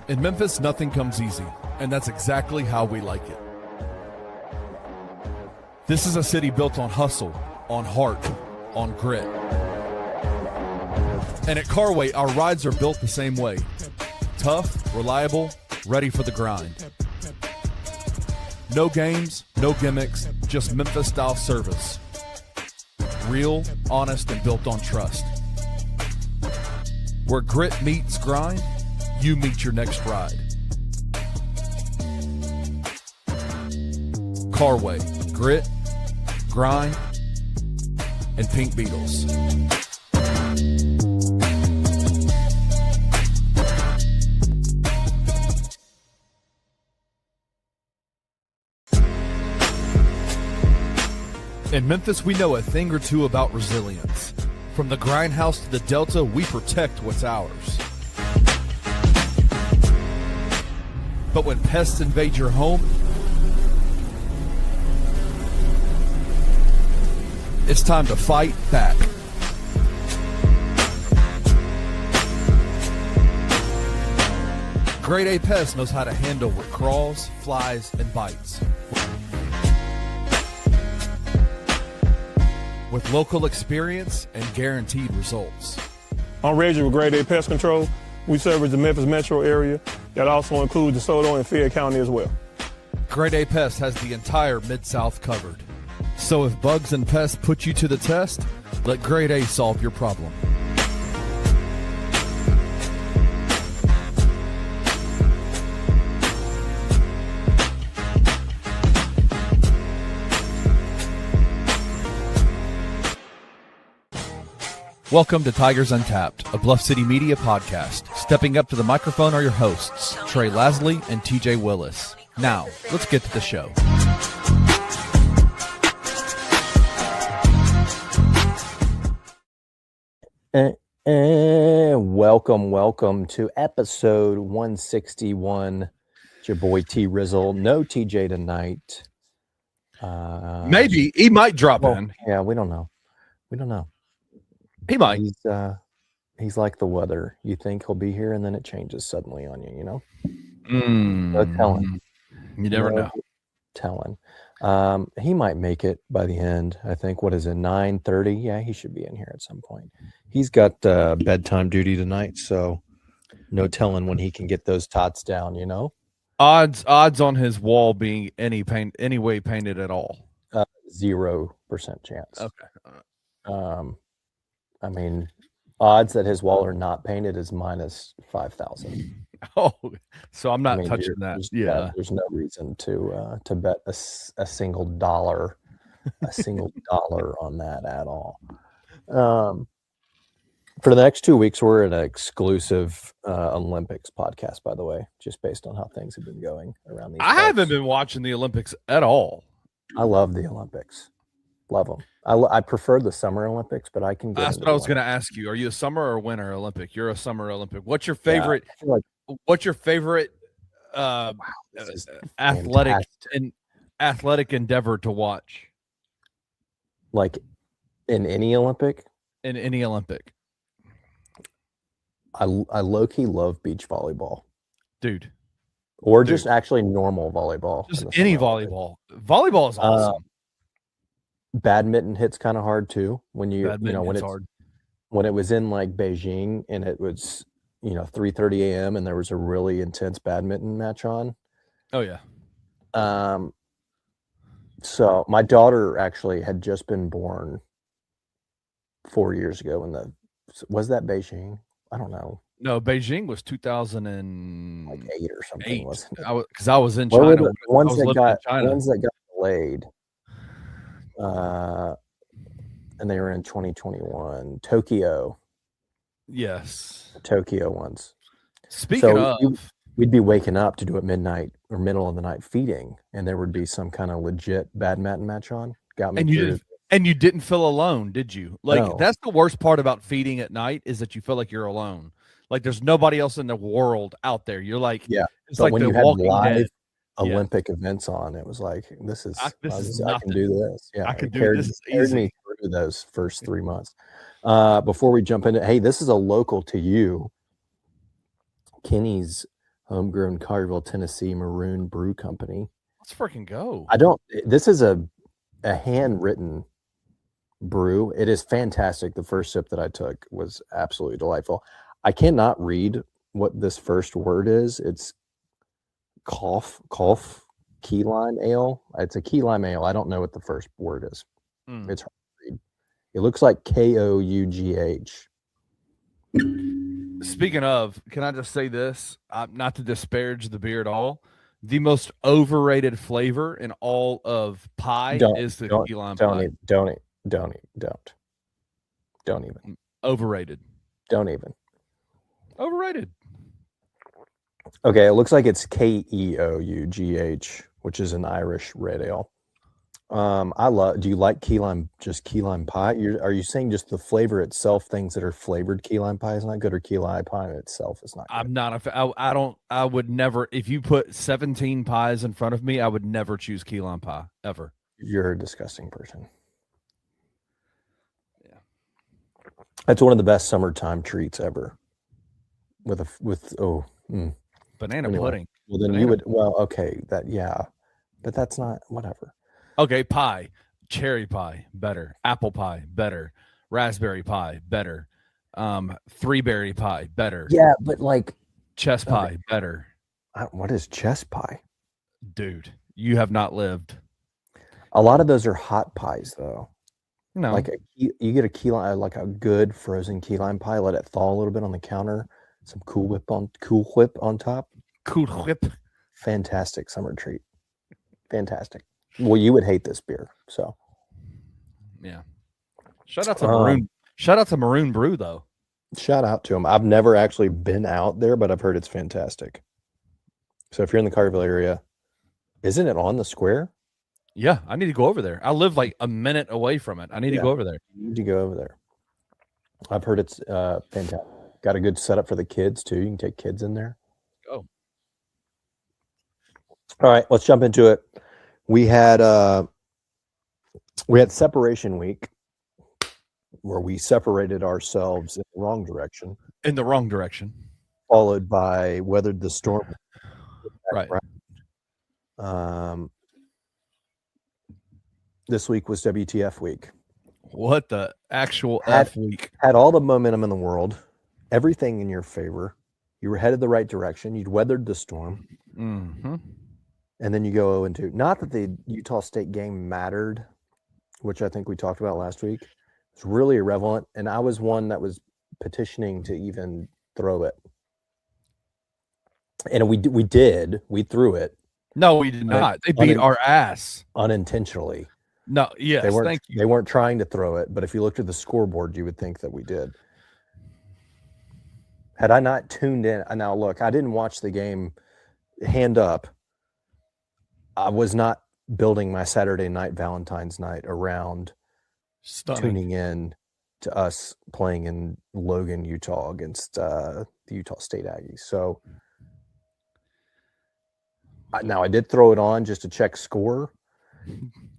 In Memphis, nothing comes easy, and that's exactly how we like it. This is a city built on hustle, on heart, on grit. And at Carway, our rides are built the same way. Tough, reliable, ready for the grind. No games, no gimmicks, just Memphis-style service. Real, honest, and built on trust. Where grit meets grind, you meet your next ride. Carway, grit, grind, and Pink Beetles. In Memphis, we know a thing or two about resilience. From the grindhouse to the Delta, we protect what's ours. But when pests invade your home, it's time to fight back. Grade A Pest knows how to handle what crawls, flies, and bites. With local experience and guaranteed results. I'm Reggie with Grade A Pest Control. We service the Memphis metro area. That also includes DeSoto and Fayette County as well. Grade A Pest has the entire Mid-South covered. So if bugs and pests put you to the test, let Grade A solve your problem. Welcome to Tigers Untapped, a Bluff City media podcast. Stepping up to the microphone are your hosts, Trey Lasley and TJ Willis. Now, let's get to the show. Welcome to episode 161. It's your boy T Rizzle. No TJ tonight. Maybe he might drop in. Yeah, we don't know. He might. He's like the weather. You think he'll be here, and then it changes suddenly on you. You know. No telling. You never know. Telling. He might make it by the end. I think. What is it? 9:30. Yeah, he should be in here at some point. He's got bedtime duty tonight, so no telling when he can get those tots down. You know. Odds on his wall being any way painted at all. 0% chance. Okay. I mean, odds that his wall are not painted is minus 5,000. Oh, so I'm not touching that. There's no reason to bet a single dollar, on that at all. For the next 2 weeks, we're in an exclusive Olympics podcast, by the way, just based on how things have been going around these. I haven't been watching the Olympics at all. I love the Olympics. Love them. I prefer the Summer Olympics, but I can get. That's what I was going to ask you. Are you a summer or winter Olympic? You're a summer Olympic. What's your favorite? What's your favorite athletic endeavor to watch? Like in any Olympic? In any Olympic. I low-key love beach volleyball. Dude. Or just actually normal volleyball. Just any volleyball. Volleyball is awesome. Badminton hits kind of hard too when hard. When it was in like Beijing and it was 3:30 a.m. and there was a really intense badminton match on. Oh yeah. So my daughter actually had just been born 4 years ago. Was that Beijing? I don't know. No, Beijing was 2008 or something. Wasn't it? Because I was in China. The ones that got delayed. And they were in 2021. Tokyo. Yes. The Tokyo ones. Speaking of, we'd be waking up to do it midnight or middle of the night feeding, and there would be some kind of legit badminton match on. And you didn't feel alone, did you? Like No. That's the worst part about feeding at night is that you feel like you're alone. Like there's nobody else in the world out there. You're like, yeah. It's but like when the you had Walking live Dead. Olympic events on, it was like I can do this. Yeah, I can do this. Carried me through those first 3 months. Before we jump into, hey, this is a local to you. Kenny's Homegrown Collierville, Tennessee Maroon Brew Company. Let's freaking go. This is a handwritten brew. It is fantastic. The first sip that I took was absolutely delightful. I cannot read what this first word is. It's cough key lime ale. It's a key lime ale. I don't know what the first word is. It's hard to read. It looks like Keough. Speaking of, can I just say this? Not to disparage the beer at all. The most overrated flavor in all of pie is the key lime pie. Don't even. Overrated. Don't even. Overrated. Okay, it looks like it's Keough, which is an Irish red ale. Do you like key lime pie? Are you saying just the flavor itself, things that are flavored key lime pie is not good, or key lime pie itself is not good? I'm not I would never, if you put 17 pies in front of me, I would never choose key lime pie ever. You're a disgusting person. Yeah. That's one of the best summertime treats ever. Banana pudding. Well, then you would, okay, but that's not, whatever. Okay, pie, cherry pie, better. Apple pie, better. Raspberry pie, better. 3-berry pie, better. Yeah, but like chess pie, better. What is chess pie? Dude, you have not lived. A lot of those are hot pies, though. No, like you get a key lime, like a good frozen key lime pie. Let it thaw a little bit on the counter. Some Cool Whip on top. Cool Whip. Fantastic summer treat. Fantastic. Well, you would hate this beer, so yeah. Shout out to Maroon. Shout out to Maroon Brew, though. Shout out to them. I've never actually been out there, but I've heard it's fantastic. So if you're in the Collierville area, isn't it on the square? Yeah, I need to go over there. I live like a minute away from it. I need to go over there. You need to go over there. I've heard it's fantastic. Got a good setup for the kids too. You can take kids in there. Go. All right, let's jump into it. We had separation week where we separated ourselves in the wrong direction. In the wrong direction. Followed by weathered the storm. Right. This week was WTF week. What the actual F week? Had all the momentum in the world, everything in your favor. You were headed the right direction. You'd weathered the storm. Mm-hmm. And then you go 0-2. Not that the Utah State game mattered, which I think we talked about last week. It's really irrelevant. And I was one that was petitioning to even throw it. And we did. We threw it. No, we did not. They beat our ass. Unintentionally. No, yes, thank you. They weren't trying to throw it, but if you looked at the scoreboard, you would think that we did. Had I not tuned in, now look, I didn't watch the game hand up. I was not building my Saturday night, Valentine's night around tuning in to us playing in Logan, Utah against the Utah State Aggies. So now I did throw it on just to check score.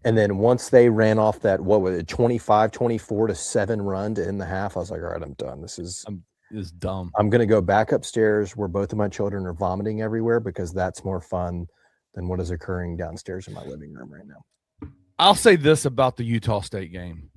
And then once they ran off that, 25-24-7 run to end the half, I was like, all right, I'm done. This is dumb. I'm going to go back upstairs where both of my children are vomiting everywhere because that's more fun than what is occurring downstairs in my living room right now. I'll say this about the Utah State game.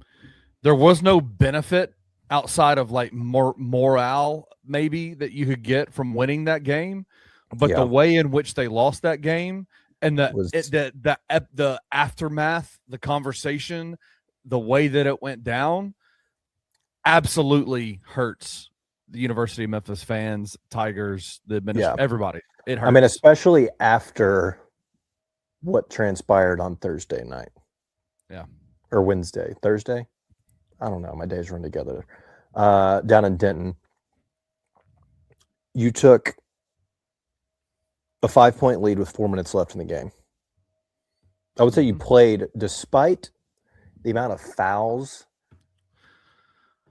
There was no benefit outside of like morale maybe that you could get from winning that game. But the way in which they lost that game and the aftermath, the conversation, the way that it went down absolutely hurts the University of Memphis fans, Tigers, the administration, everybody. It hurts. I mean, especially after what transpired on Thursday night. Yeah. Or Wednesday. Thursday? I don't know. My days run together. Down in Denton. You took a 5-point lead with 4 minutes left in the game. I would say you played, despite the amount of fouls,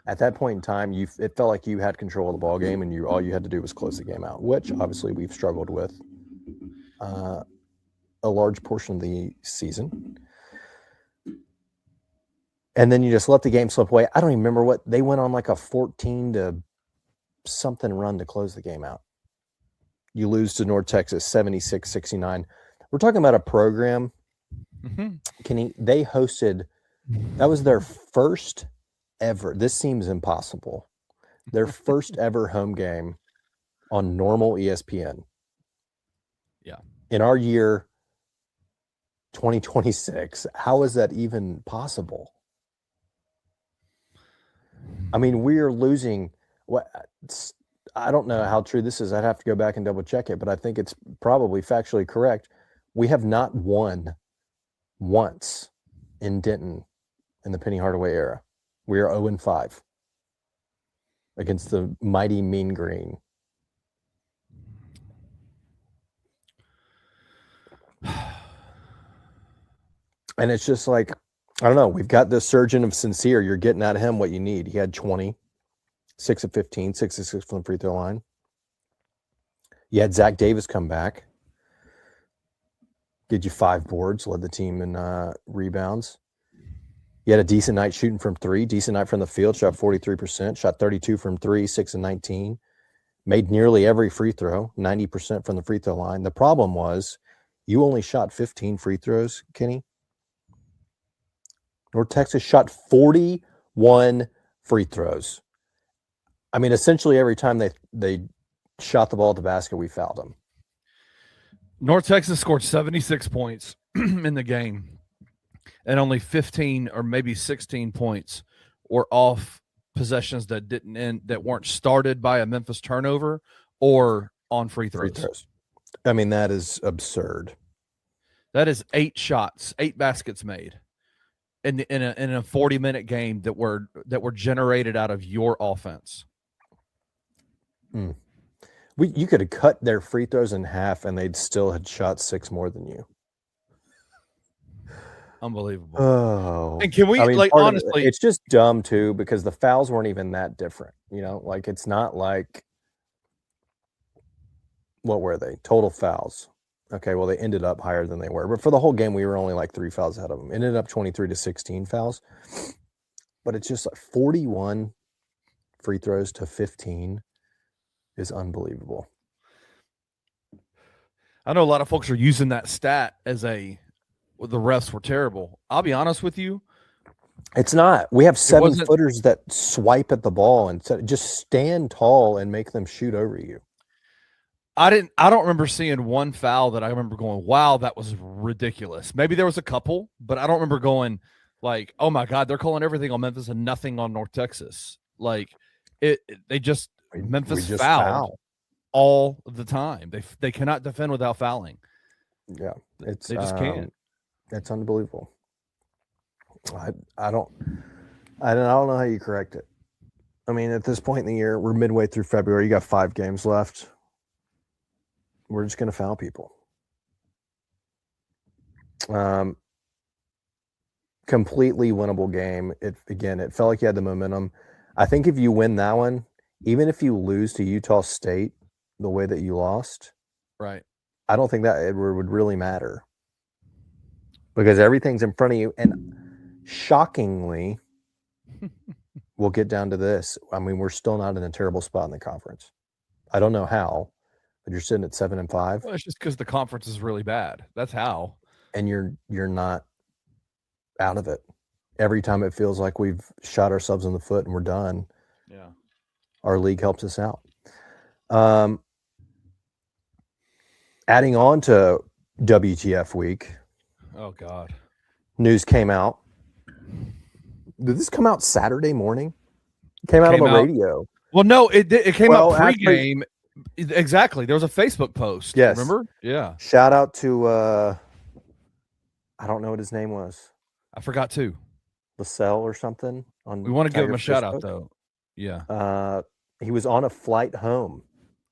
at that point in time, it felt like you had control of the ball game, and all you had to do was close the game out, which obviously we've struggled with a large portion of the season. And then you just let the game slip away. I don't even remember what they went on, like a 14 to something run to close the game out. You lose to North Texas 76-69. We're talking about a program. They hosted, that was their first ever, this seems impossible, their first ever home game on normal ESPN. Yeah. In our year 2026, how is that even possible? I mean, we are losing I don't know how true this is. I'd have to go back and double check it, but I think it's probably factually correct. We have not won once in Denton in the Penny Hardaway era. We are 0-5 against the mighty Mean Green. And it's just like, I don't know. We've got this surgeon of Sincere. You're getting out of him what you need. He had 20, 6 of 15, 6 of 6 from the free throw line. You had Zach Davis come back. Did you 5 boards, led the team in rebounds. You had a decent night shooting from 3, decent night from the field, shot 43%, shot 32 from 3, 6 of 19. Made nearly every free throw, 90% from the free throw line. The problem was you only shot 15 free throws, Kenny. North Texas shot 41 free throws. I mean, essentially every time they shot the ball at the basket, we fouled them. North Texas scored 76 points in the game, and only 15 or maybe 16 points were off possessions that didn't end, that weren't started by a Memphis turnover or on free throws. I mean, that is absurd. That is 8 shots, 8 baskets made in a 40-minute game that were generated out of your offense. You could have cut their free throws in half and they'd still had shot 6 more than you. Unbelievable. Oh, and can we, honestly, it's just dumb too, because the fouls weren't even that different. Like it's not like, what were they? Total fouls. Okay, well, they ended up higher than they were. But for the whole game, we were only like 3 fouls ahead of them. Ended up 23-16 fouls. But it's just like 41 free throws to 15 is unbelievable. I know a lot of folks are using that stat as the refs were terrible. I'll be honest with you. It's not. We have 7-footers that swipe at the ball and just stand tall and make them shoot over you. I don't remember seeing one foul that I remember going, wow, that was ridiculous. Maybe there was a couple, but I don't remember going like, oh my God, they're calling everything on Memphis and nothing on North Texas. Like Memphis fouled all the time. They cannot defend without fouling. Yeah. They just can't. It's unbelievable. I don't know how you correct it. I mean, at this point in the year, we're midway through February. You got 5 games left. We're just going to foul people. Completely winnable game. It felt like you had the momentum. I think if you win that one, even if you lose to Utah State the way that you lost, right? I don't think that it would really matter, because everything's in front of you. And shockingly, we'll get down to this. I mean, we're still not in a terrible spot in the conference. I don't know how, but you're sitting at 7-5. Well, it's just because the conference is really bad. That's how. And you're not out of it. Every time it feels like we've shot ourselves in the foot and we're done. Yeah. Our league helps us out. Adding on to WTF week. Oh God. News came out. Did this come out Saturday morning? It came out on the radio. Well, no, it came out pregame. Exactly. There was a Facebook post. Yes. Remember? Yeah. Shout out to I don't know what his name was. I forgot too. LaSalle or something. We want to give him a shout out though. Yeah. He was on a flight home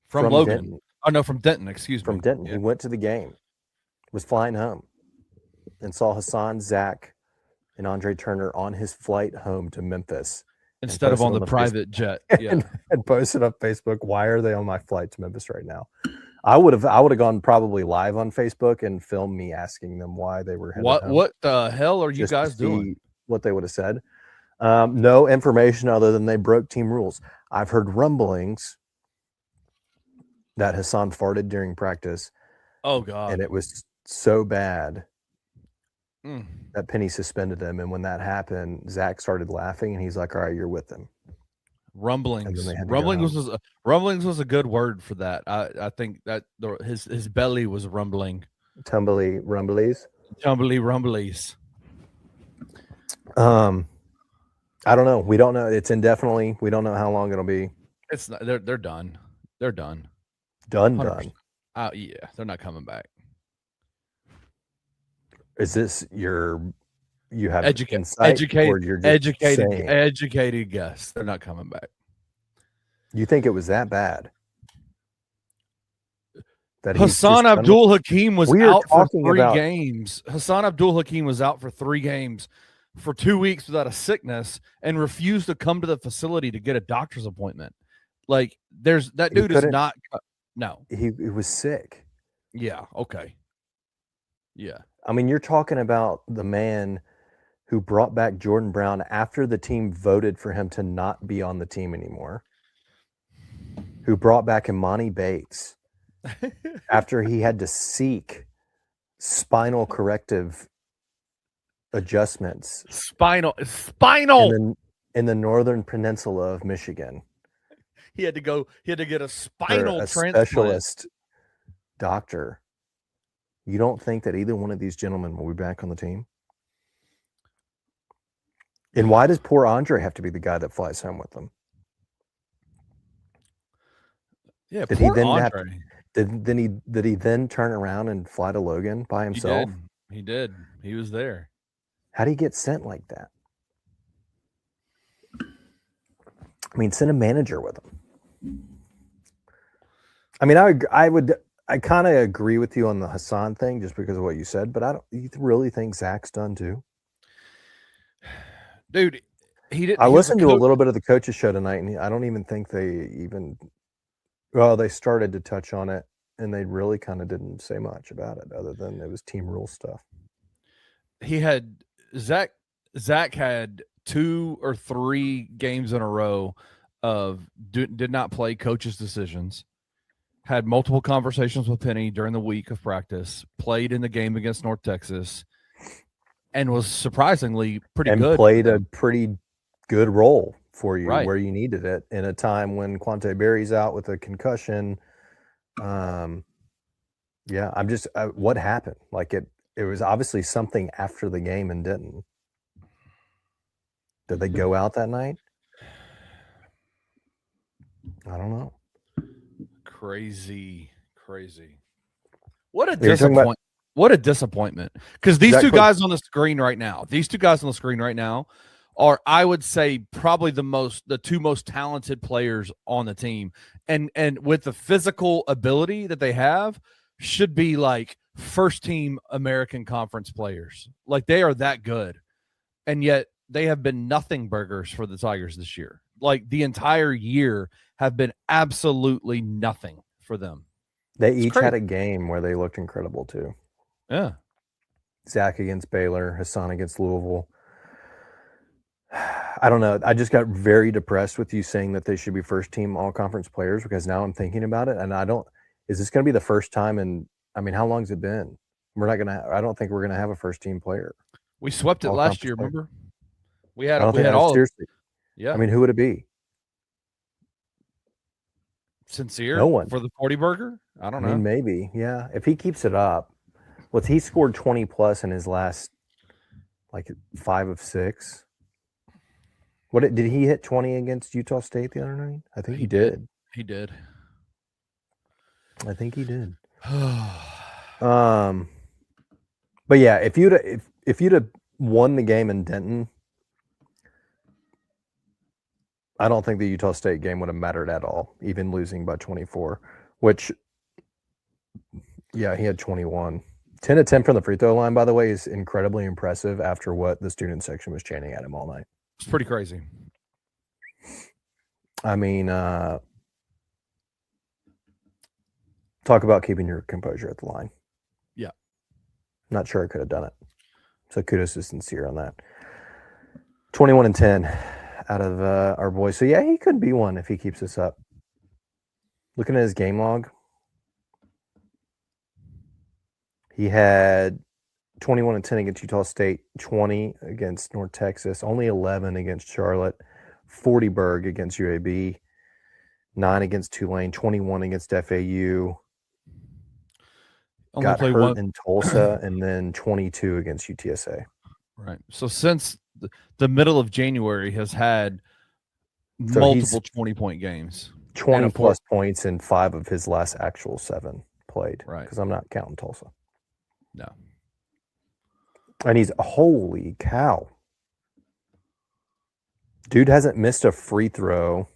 from Logan. Denton. Oh no, from Denton. Excuse me. From Denton. Yeah. He went to the game. Was flying home, and saw Hasan, Zach, and Andre Turner on his flight home to Memphis. Instead of on the private jet. Yeah. and posted on Facebook, why are they on my flight to Memphis right now? I would have gone probably live on Facebook and filmed me asking them why they were headed home. What the hell are you guys doing? What they would have said. No information other than they broke team rules. I've heard rumblings that Hasan farted during practice. Oh God. And it was so bad Mm. that Penny suspended him. And when that happened, Zach started laughing, and he's like, "All right, you're with him." Rumblings. Rumblings was a good word for that. I think that his belly was rumbling. Rumblies. Rumblies. I don't know. We don't know. It's indefinitely. We don't know how long it'll be. It's not, they're done. They're done. Done. 100%. Yeah, they're not coming back. Is this you have educated guess? They're not coming back. You think it was that bad? That Hasan Abdul Hakim was out for 3 games. Hasan Abdul Hakim was out for 3 games for 2 weeks without a sickness and refused to come to the facility to get a doctor's appointment. Like, that dude is not. No, he was sick. Yeah. Okay. Yeah. I mean, you're talking about the man who brought back Jordan Brown after the team voted for him to not be on the team anymore, who brought back Imani Bates after he had to seek spinal corrective adjustments. Spinal in the northern peninsula of Michigan. He had to get a spinal transplant. Specialist doctor. You don't think that either one of these gentlemen will be back on the team? And why does poor Andre have to be the guy that flies home with them? Yeah, did he then turn around and fly to Logan by himself? He did. He was there. How do you get sent like that? I mean, send a manager with him. I mean, I kind of agree with you on the Hasan thing just because of what you said, but you really think Zach's done too? Dude, he didn't. I listened to a little bit of the coaches show tonight, and I don't even think they started to touch on it, and they really kind of didn't say much about it other than it was team rule stuff. Zach had 2 or 3 games in a row of did not play coaches' decisions, had multiple conversations with Penny during the week of practice, played in the game against North Texas, and was surprisingly pretty good. And played a pretty good role for you where you needed it in a time when Quante Berry's out with a concussion. What happened? Like it was obviously something after the game and didn't. Did they go out that night? I don't know. Crazy. What a disappointment. What a disappointment. Because these two guys on the screen right now are, I would say, probably the 2 most talented players on the team. And with the physical ability that they have, should be like first team American Conference players. Like, they are that good. And yet they have been nothing burgers for the Tigers this year. Like, the entire year have been absolutely nothing for them. They each had a game where they looked incredible too. Yeah. Zach against Baylor, Hasan against Louisville. I don't know. I just got very depressed with you saying that they should be first team all conference players, because now I'm thinking about it, and is this going to be the first time how long has it been? I don't think we're going to have a first team player. We swept it last year, remember? We had all. Seriously. Yeah. I mean, who would it be? Sincere? No one. For the 40 burger? I don't know. I mean, maybe. Yeah. If he keeps it up. He scored 20 plus in his last 5 of 6. Did he hit 20 against Utah State the other night? I think he did. He did. I think he did. But yeah, if you'd have won the game in Denton, I don't think the Utah State game would have mattered at all, even losing by 24, which, yeah, he had 21. 10 of 10 from the free throw line, by the way, is incredibly impressive after what the student section was chanting at him all night. It's pretty crazy. I mean, talk about keeping your composure at the line. Yeah. Not sure I could have done it. So kudos to Sincere on that. 21 and 10 out of our boys. So, yeah, he could be one if he keeps this up. Looking at his game log, He had 21-10 against Utah State, 20 against North Texas, only 11 against Charlotte, 40 Berg against UAB, 9 against Tulane, 21 against FAU. Only got played hurt one in Tulsa, and then 22 against UTSA. Right. So since the middle of January has had multiple 20-point games. 20 plus points in 5 of his last actual 7 played. Right. Because I'm not counting Tulsa. No. And he's, holy cow. Dude hasn't missed a free throw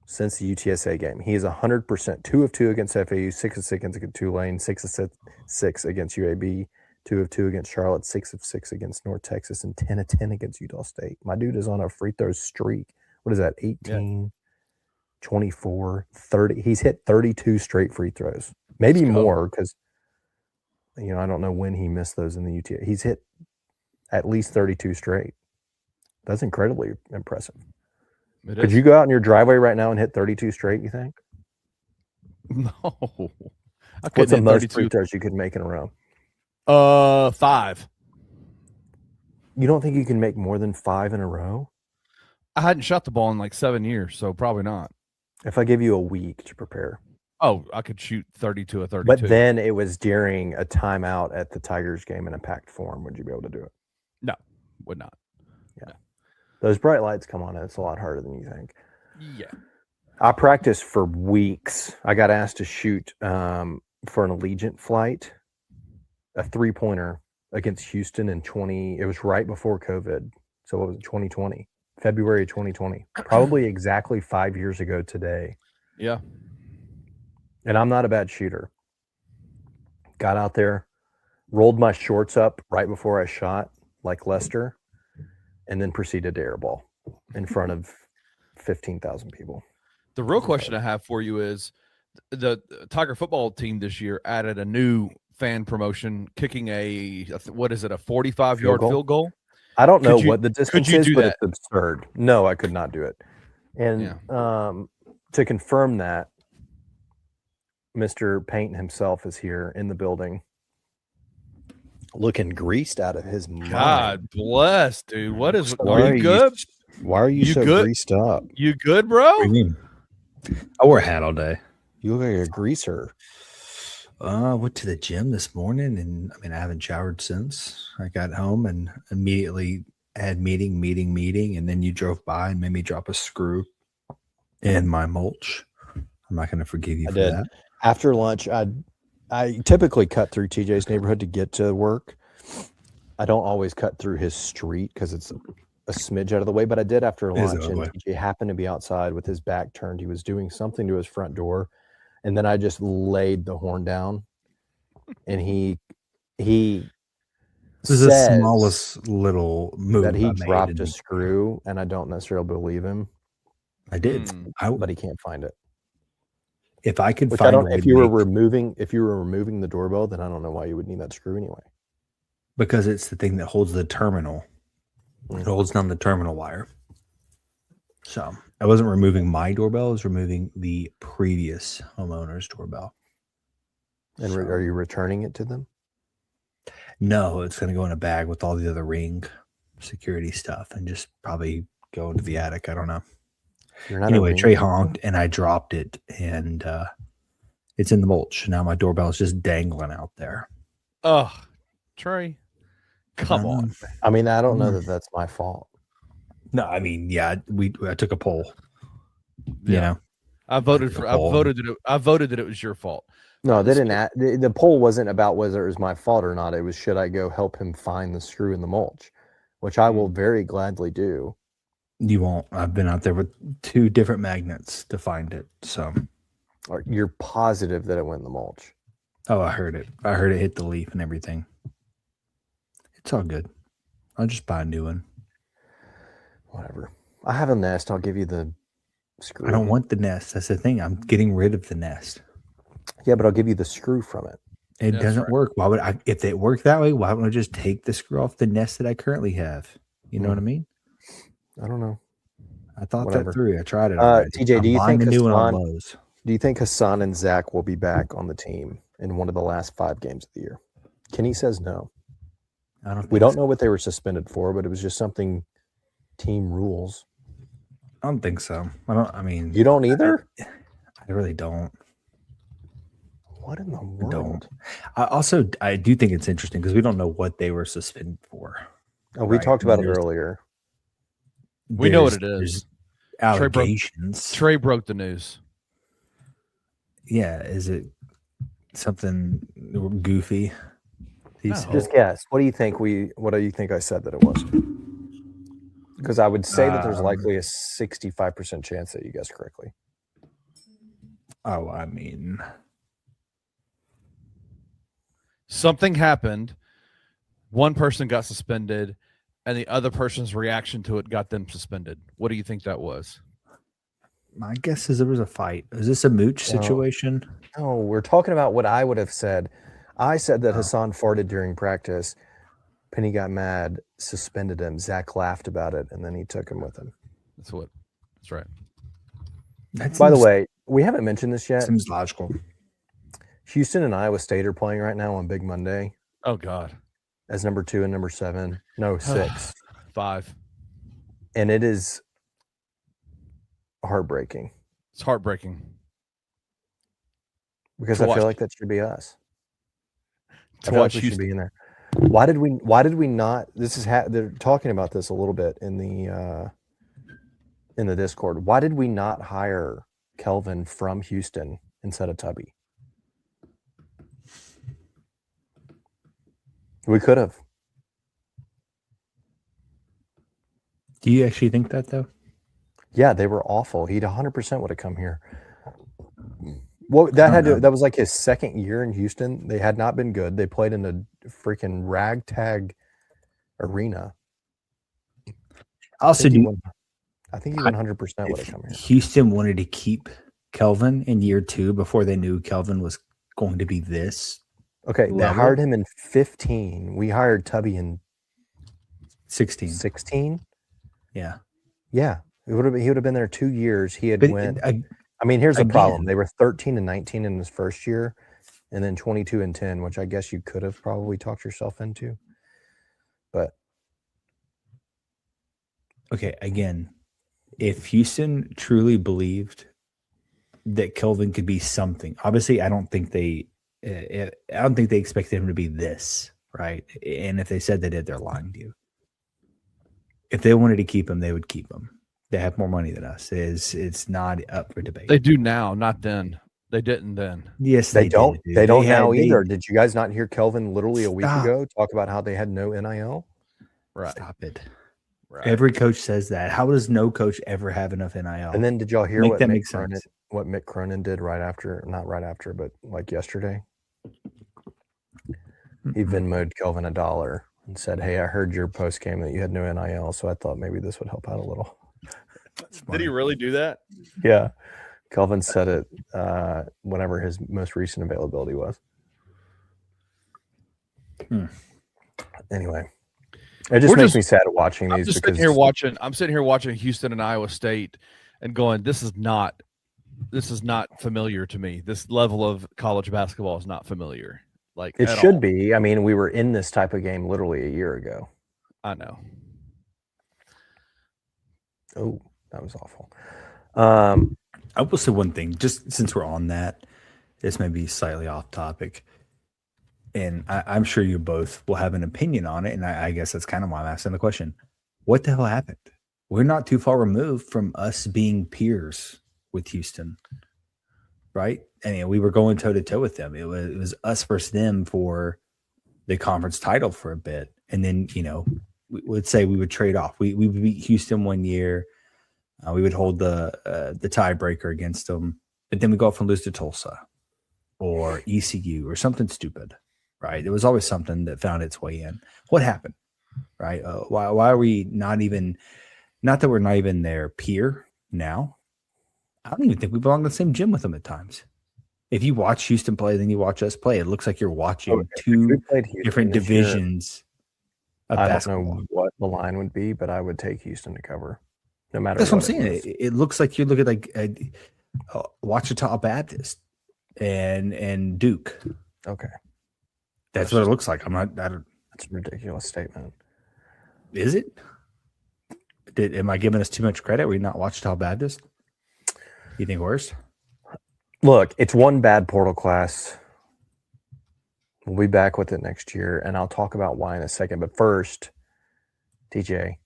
since the UTSA game. He is 100%. 2 of 2 against FAU, 6 of 6 against Tulane, 6 of 6 against UAB, 2 of 2 against Charlotte, 6 of 6 against North Texas, and 10 of 10 against Utah State. My dude is on a free throw streak. What is that? 18, 24, 30. He's hit 32 straight free throws. Maybe more because, I don't know when he missed those in the UTA. He's hit at least 32 straight. That's incredibly impressive. Could you go out in your driveway right now and hit 32 straight, you think? No. What's the most free throws you could make in a row? 5. You don't think you can make more than 5 in a row? I hadn't shot the ball in like 7 years, so probably not. If I give you a week to prepare. Oh, I could shoot 32 or 32. But then it was during a timeout at the Tigers game in a packed form. Would you be able to do it? No, would not. Yeah. Those bright lights come on and it's a lot harder than you think. Yeah. I practiced for weeks. I got asked to shoot for an Allegiant flight, a 3-pointer against Houston in it was right before COVID. So what was it, 2020? February of 2020. Probably exactly 5 years ago today. Yeah. And I'm not a bad shooter. Got out there, rolled my shorts up right before I shot, like Lester, and then proceeded to airball in front of 15,000 people. The real question I have for you is the Tiger football team this year added a new fan promotion, kicking a 45-yard field goal. I don't know what the distance is, but that? It's absurd. No, I could not do it. And to confirm that, Mr. Paint himself is here in the building, looking greased out of his mind. God bless, dude. What is? Are you good? Why are you so good? Greased up? You good, bro? What do you mean? I wore a hat all day. You look like a greaser. I went to the gym this morning, and I haven't showered since I got home, and immediately had meeting, and then you drove by and made me drop a screw in my mulch. I'm not going to forgive you for that. After lunch, I typically cut through TJ's neighborhood to get to work. I don't always cut through his street because it's a smidge out of the way, but I did after lunch, and TJ happened to be outside with his back turned. He was doing something to his front door, and then I just laid the horn down, and he this is the smallest little move that he dropped a screw, and I don't necessarily believe him. I did, but he can't find it. If I could find if you were removing the doorbell, then I don't know why you would need that screw anyway. Because it's the thing that holds the terminal. It holds down the terminal wire. So I wasn't removing my doorbell, I was removing the previous homeowner's doorbell. And are you returning it to them? No, it's going to go in a bag with all the other Ring security stuff and just probably go into the attic. I don't know. Anyway, Trey honked and I dropped it, and it's in the mulch. Now my doorbell is just dangling out there. Oh, Trey, come on. I don't know that that's my fault. No, I took a poll. You know, I voted that it was your fault. No, they didn't. The poll wasn't about whether it was my fault or not. It was, should I go help him find the screw in the mulch, which I will very gladly do. You won't. I've been out there with 2 different magnets to find it. So you're positive that it went in the mulch? Oh, I heard it. I heard it hit the leaf and everything. It's all good. I'll just buy a new one. Whatever. I have a nest. I'll give you the screw. I don't want the nest. That's the thing. I'm getting rid of the nest. Yeah, but I'll give you the screw from it. It doesn't work. Why would I? If it worked that way, why wouldn't I just take the screw off the nest that I currently have? You know what I mean? I don't know. I thought that through. I tried it. TJ, do you think Hasan and Zach will be back on the team in one of the last 5 games of the year? Kenny says no. We don't know what they were suspended for, but it was just something team rules. I don't think so. You don't either? I really don't. What in the world? I do think it's interesting because we don't know what they were suspended for. Oh, we talked about it earlier. We know what it is. Allegations. Trey broke the news. Yeah, is it something goofy? No. Just guess. What do you think? What do you think I said that it was? Because I would say that there's likely a 65% chance that you guessed correctly. Oh, I mean, something happened. One person got suspended, and the other person's reaction to it got them suspended. What do you think that was? My guess is there was a fight. Is this a mooch situation? No, we're talking about what I would have said. I said that Hasan farted during practice. Penny got mad, suspended him. Zach laughed about it, and then he took him with him. That's right. By the way, we haven't mentioned this yet. Seems logical. Houston and Iowa State are playing right now on Big Monday. Oh, God. As number 2 and number 7. No, 6. 5. And it is heartbreaking. It's heartbreaking. Because I feel like that should be us. I feel like we should be in there. Why did we not? They're talking about this a little bit in the Discord. Why did we not hire Kelvin from Houston instead of Tubby? We could have. Do you actually think that though? Yeah, they were awful. He'd 100% would have come here. Well, that was like his second year in Houston. They had not been good. They played in a freaking ragtag arena. I think he 100% would have come here. Houston wanted to keep Kelvin in year 2 before they knew Kelvin was going to be this. Okay, they hired him in 15. We hired Tubby in 16. 16? Yeah. Yeah. He would have been there 2 years. He had here's the problem. They were 13 and 19 in his first year, and then 22 and 10, which I guess you could have probably talked yourself into. But okay, again, if Houston truly believed that Kelvin could be something, obviously I don't think they expected him to be this, right? And if they said they did, they're lying to you. If they wanted to keep him, they would keep him. They have more money than us. It's not up for debate. They do now, not then. They didn't then. Yes, they don't. They don't now either. Did you guys not hear Kelvin literally a week ago talk about how they had no NIL? Right. Stop it. Right. Every coach says that. How does no coach ever have enough NIL? And then did y'all hear what Mick Cronin did right after? Not right after, but like yesterday. He Venmo'd Kelvin $1 and said, "Hey, I heard your post game that you had no NIL, so I thought maybe this would help out a little." Did he really do that? Yeah. Kelvin said it whenever his most recent availability was. Anyway, it just makes me sad watching these. I'm sitting here watching Houston and Iowa State and going, this is not familiar to me. This level of college basketball is not familiar. Like it should be. I mean, we were in this type of game literally a year ago. I know. Oh, that was awful. I will say one thing, just since we're on that, this may be slightly off topic, and I'm sure you both will have an opinion on it, and I guess that's kind of why I'm asking the question. What the hell happened? We're not too far removed from us being peers with Houston, right? And we were going toe-to-toe with them. It was us versus them for the conference title for a bit, and then, we would say we would trade off. We would beat Houston one year. We would hold the tiebreaker against them, but then we go off and lose to Tulsa or ECU or something stupid, right? There was always something that found its way in. What happened, right? Why are we not that we're not even their peer now? I don't even think we belong in the same gym with them at times. If you watch Houston play, then you watch us play. It looks like you're watching two different divisions. I don't know what the line would be, but I would take Houston to cover, no matter. That's what I'm saying. It looks like you're looking like Ouachita Baptist and Duke. Okay, That's what it looks like. I'm not. That's a ridiculous statement. Is it? Am I giving us too much credit? We not watched how bad this? You think worse? Look, it's one bad portal class. We'll be back with it next year, and I'll talk about why in a second. But first, TJ,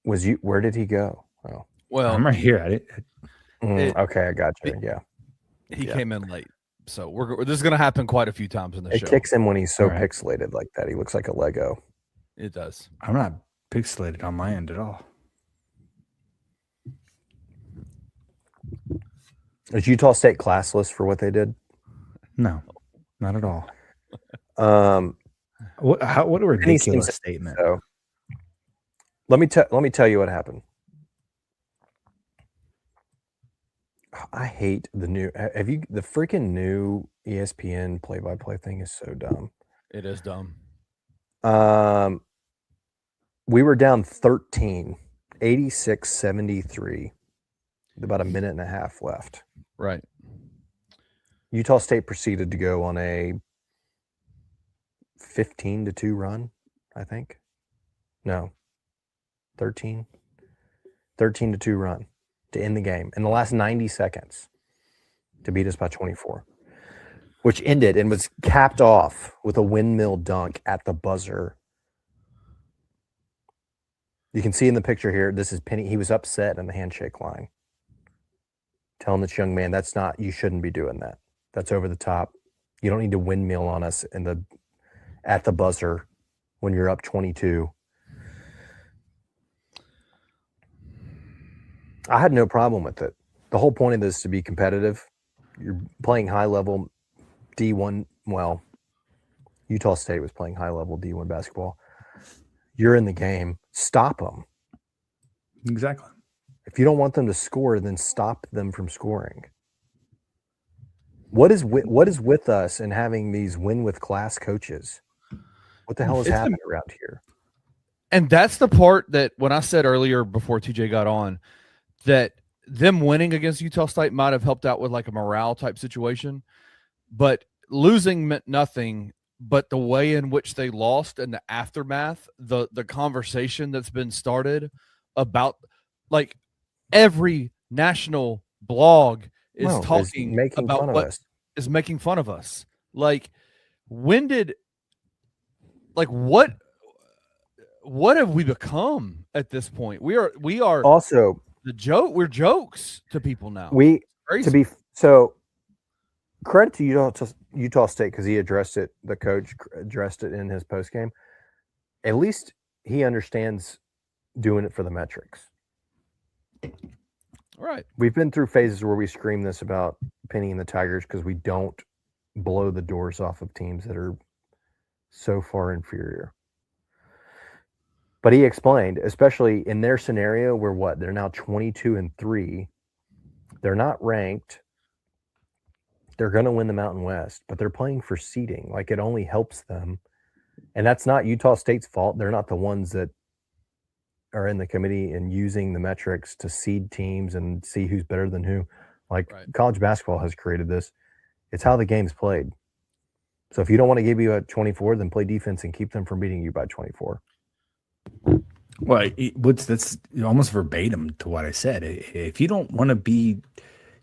where did he go? Oh, well, I'm right here. Okay, I got you. Yeah, he came in late, so this is going to happen quite a few times in the show. It kicks him when he's so pixelated like that. He looks like a Lego. It does. I'm not pixelated on my end at all. Is Utah State classless for what they did? No, not at all. What a ridiculous statement. So, let me tell you what happened. I hate the freaking new ESPN play-by-play thing is so dumb. It is dumb. We were down 13, 86-73, with about a minute and a half left. Right. Utah State proceeded to go on a 15-2 run, I think. No. 13-2 run to end the game in the last 90 seconds to beat us by 24, which ended and was capped off with a windmill dunk at the buzzer. You can see in the picture here, this is Penny. He was upset in the handshake line, telling this young man, you shouldn't be doing that. That's over the top. You don't need to windmill on us at the buzzer when you're up 22. I had no problem with it. The whole point of this is to be competitive. You're playing high level D1. Well, Utah State was playing high level D1 basketball. You're in the game. Stop them. Exactly. If you don't want them to score, then stop them from scoring. What is with us and having these win with class coaches? What the hell is happening around here? And that's the part that when I said earlier before TJ got on, that them winning against Utah State might have helped out with like a morale type situation, but losing meant nothing. But the way in which they lost and the aftermath, the conversation that's been started about, like, every national blog is talking about what is making fun of us. Like, what have we become at this point? We are also the joke. We're jokes to people now. Credit to Utah State because he addressed it. The coach addressed it in his post game. At least he understands doing it for the metrics. All right. We've been through phases where we scream this about Penny and the Tigers because we don't blow the doors off of teams that are so far inferior. But he explained, especially in their scenario where they're now 22-3. They're not ranked. They're going to win the Mountain West, but they're playing for seeding. Like, it only helps them. And that's not Utah State's fault. They're not the ones that are in the committee and using the metrics to seed teams and see who's better than who. Like, college basketball has created this. It's how the game's played. So if you don't want to give you a 24, then play defense and keep them from beating you by 24. Well, that's almost verbatim to what I said. If you don't want to be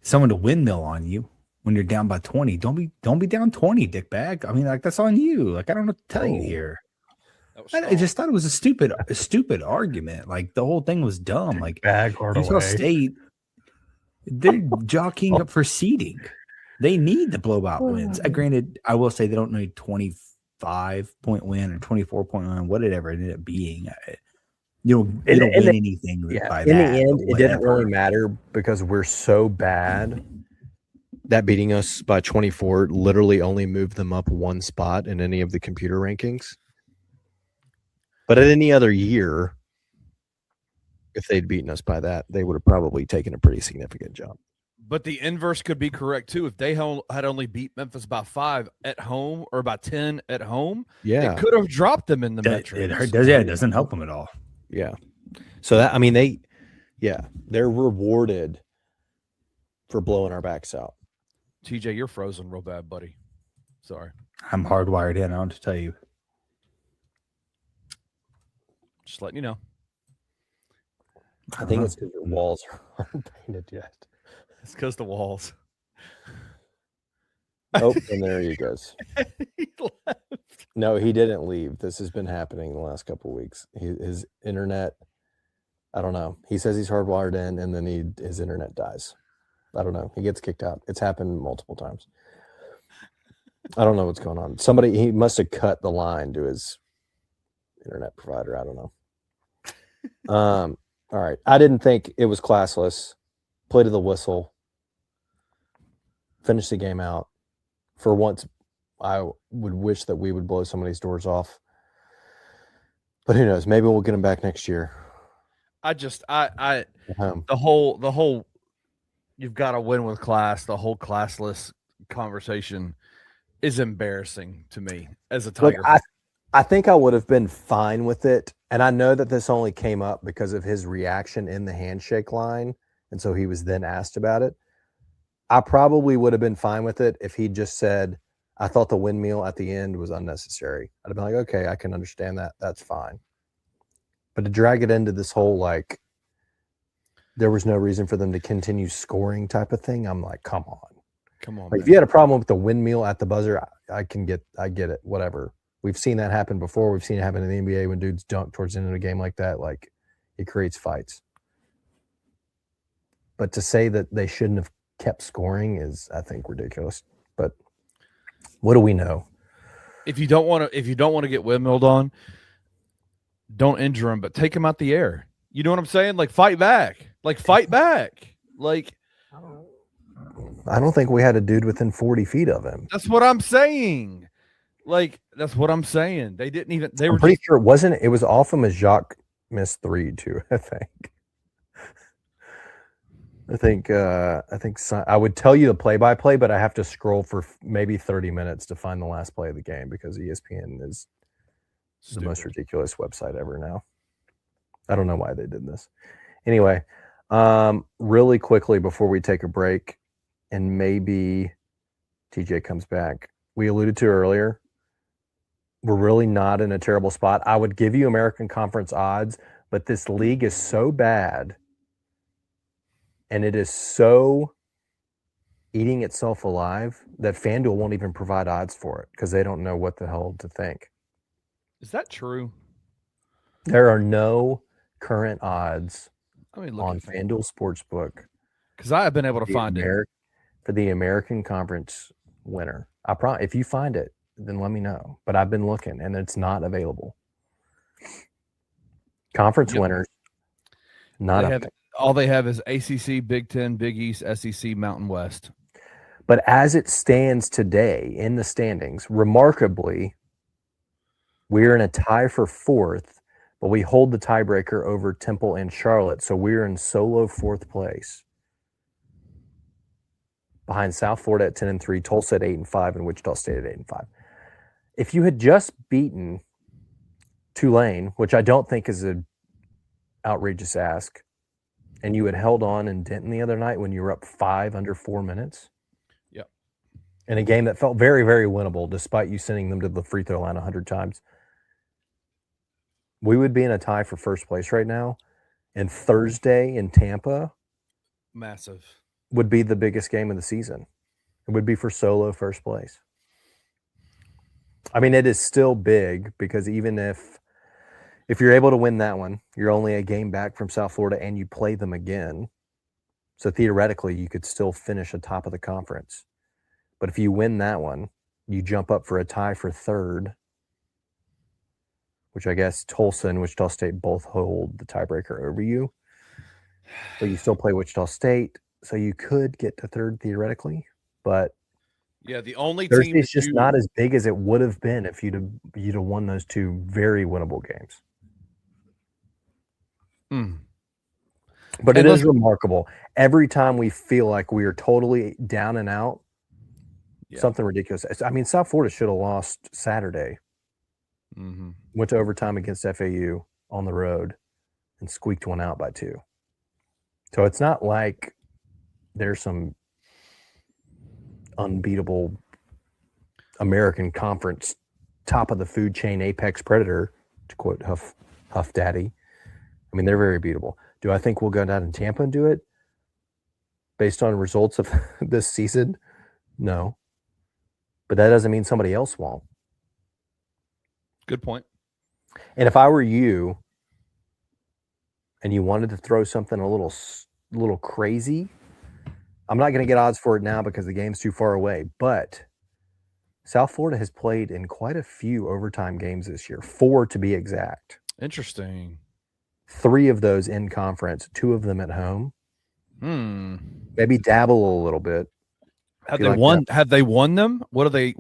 someone to windmill on you when you're down by 20, don't be down 20, dickbag. I mean, like, that's on you. Like, I don't know what to tell you here. I just thought it was a stupid argument. Like, the whole thing was dumb. Like, Utah State, they're jockeying up for seeding. They need the blowout wins. Granted, I will say they don't need 25-point win or 24-point win, whatever it ended up being. You don't win anything by that. In the end, it didn't really matter because we're so bad that beating us by 24 literally only moved them up one spot in any of the computer rankings. But at any other year, if they'd beaten us by that, they would have probably taken a pretty significant jump. But the inverse could be correct too. If they had only beat Memphis by 5 at home or by 10 at home, it could have dropped them in the metrics. It doesn't help them at all. Yeah. So that, I mean, they're rewarded for blowing our backs out. TJ, you're frozen real bad, buddy. Sorry. I'm hardwired in. I want to tell you. Just letting you know. I think it's because your walls aren't painted yet. It's because the walls. Oh, and there he goes. He left. No, he didn't leave. This has been happening the last couple of weeks. His internet, I don't know. He says he's hardwired in, and then his internet dies. I don't know. He gets kicked out. It's happened multiple times. I don't know what's going on. He must have cut the line to his internet provider. I don't know. All right. I didn't think it was classless. Play to the whistle. Finish the game out. For once, I would wish that we would blow some of these doors off. But who knows? Maybe we'll get them back next year. The whole you've got to win with class, the whole classless conversation is embarrassing to me as a Tiger. Look, I think I would have been fine with it. And I know that this only came up because of his reaction in the handshake line. And so he was then asked about it. I probably would have been fine with it if he just said, I thought the windmill at the end was unnecessary. I'd have been like, okay, I can understand that. That's fine. But to drag it into this whole, like, there was no reason for them to continue scoring type of thing, I'm like, come on. Come on. Like, if you had a problem with the windmill at the buzzer, I get it, whatever. We've seen that happen before. We've seen it happen in the NBA when dudes dunk towards the end of a game like that. Like, it creates fights. But to say that they shouldn't have kept scoring is, I think, ridiculous. But what do we know? If you don't want to get windmilled on, don't injure him, but take him out the air. You know what I'm saying? Like, fight back. Like, I don't think we had a dude within 40 feet of him. That's what I'm saying. Like, that's what I'm saying. They didn't even. I'm pretty sure it wasn't. It was off him as Jacques missed 3 too. I think I would tell you the play-by-play, but I have to scroll for maybe 30 minutes to find the last play of the game because ESPN is the most ridiculous website ever now. I don't know why they did this. Anyway, really quickly before we take a break, and maybe TJ comes back, we alluded to earlier, we're really not in a terrible spot. I would give you American Conference odds, but this league is so bad and it is so eating itself alive that FanDuel won't even provide odds for it because they don't know what the hell to think. Is that true? There are no current odds on FanDuel Sportsbook because I have been able to find it for the American Conference winner. If you find it, then let me know. But I've been looking and it's not available. Conference winners, not up there. All they have is ACC, Big Ten, Big East, SEC, Mountain West. But as it stands today in the standings, remarkably, we're in a tie for 4th, but we hold the tiebreaker over Temple and Charlotte. So we're in solo 4th place. Behind South Florida at 10-3, Tulsa at 8-5, and Wichita State at 8-5. If you had just beaten Tulane, which I don't think is an outrageous ask, and you had held on in Denton the other night when you were up 5 under 4 minutes. Yep. In a game that felt very, very winnable, despite you sending them to the free throw line 100 times. We would be in a tie for first place right now. And Thursday in Tampa. Massive. Would be the biggest game of the season. It would be for solo first place. I mean, it is still big because even if you're able to win that one, you're only a game back from South Florida and you play them again. So theoretically, you could still finish atop of the conference. But if you win that one, you jump up for a tie for 3rd, which I guess Tulsa and Wichita State both hold the tiebreaker over you. But you still play Wichita State, so you could get to 3rd theoretically. But yeah, the only Thursday's team is just not as big as it would have been if you'd have won those 2 very winnable games. But it is remarkable. Every time we feel like we are totally down and out, something ridiculous. I mean, South Florida should have lost Saturday. Went to overtime against FAU on the road and squeaked one out by 2. So it's not like there's some unbeatable American Conference, top of the food chain, apex predator, to quote Huff Daddy. I mean, they're very beatable. Do I think we'll go down in Tampa and do it based on results of this season? No. But that doesn't mean somebody else won't. Good point. And if I were you and you wanted to throw something a little crazy, I'm not going to get odds for it now because the game's too far away, but South Florida has played in quite a few overtime games this year, 4 to be exact. Interesting. 3 of those in conference, 2 of them at home. Maybe dabble a little bit. Have they won? Have they won them? What are they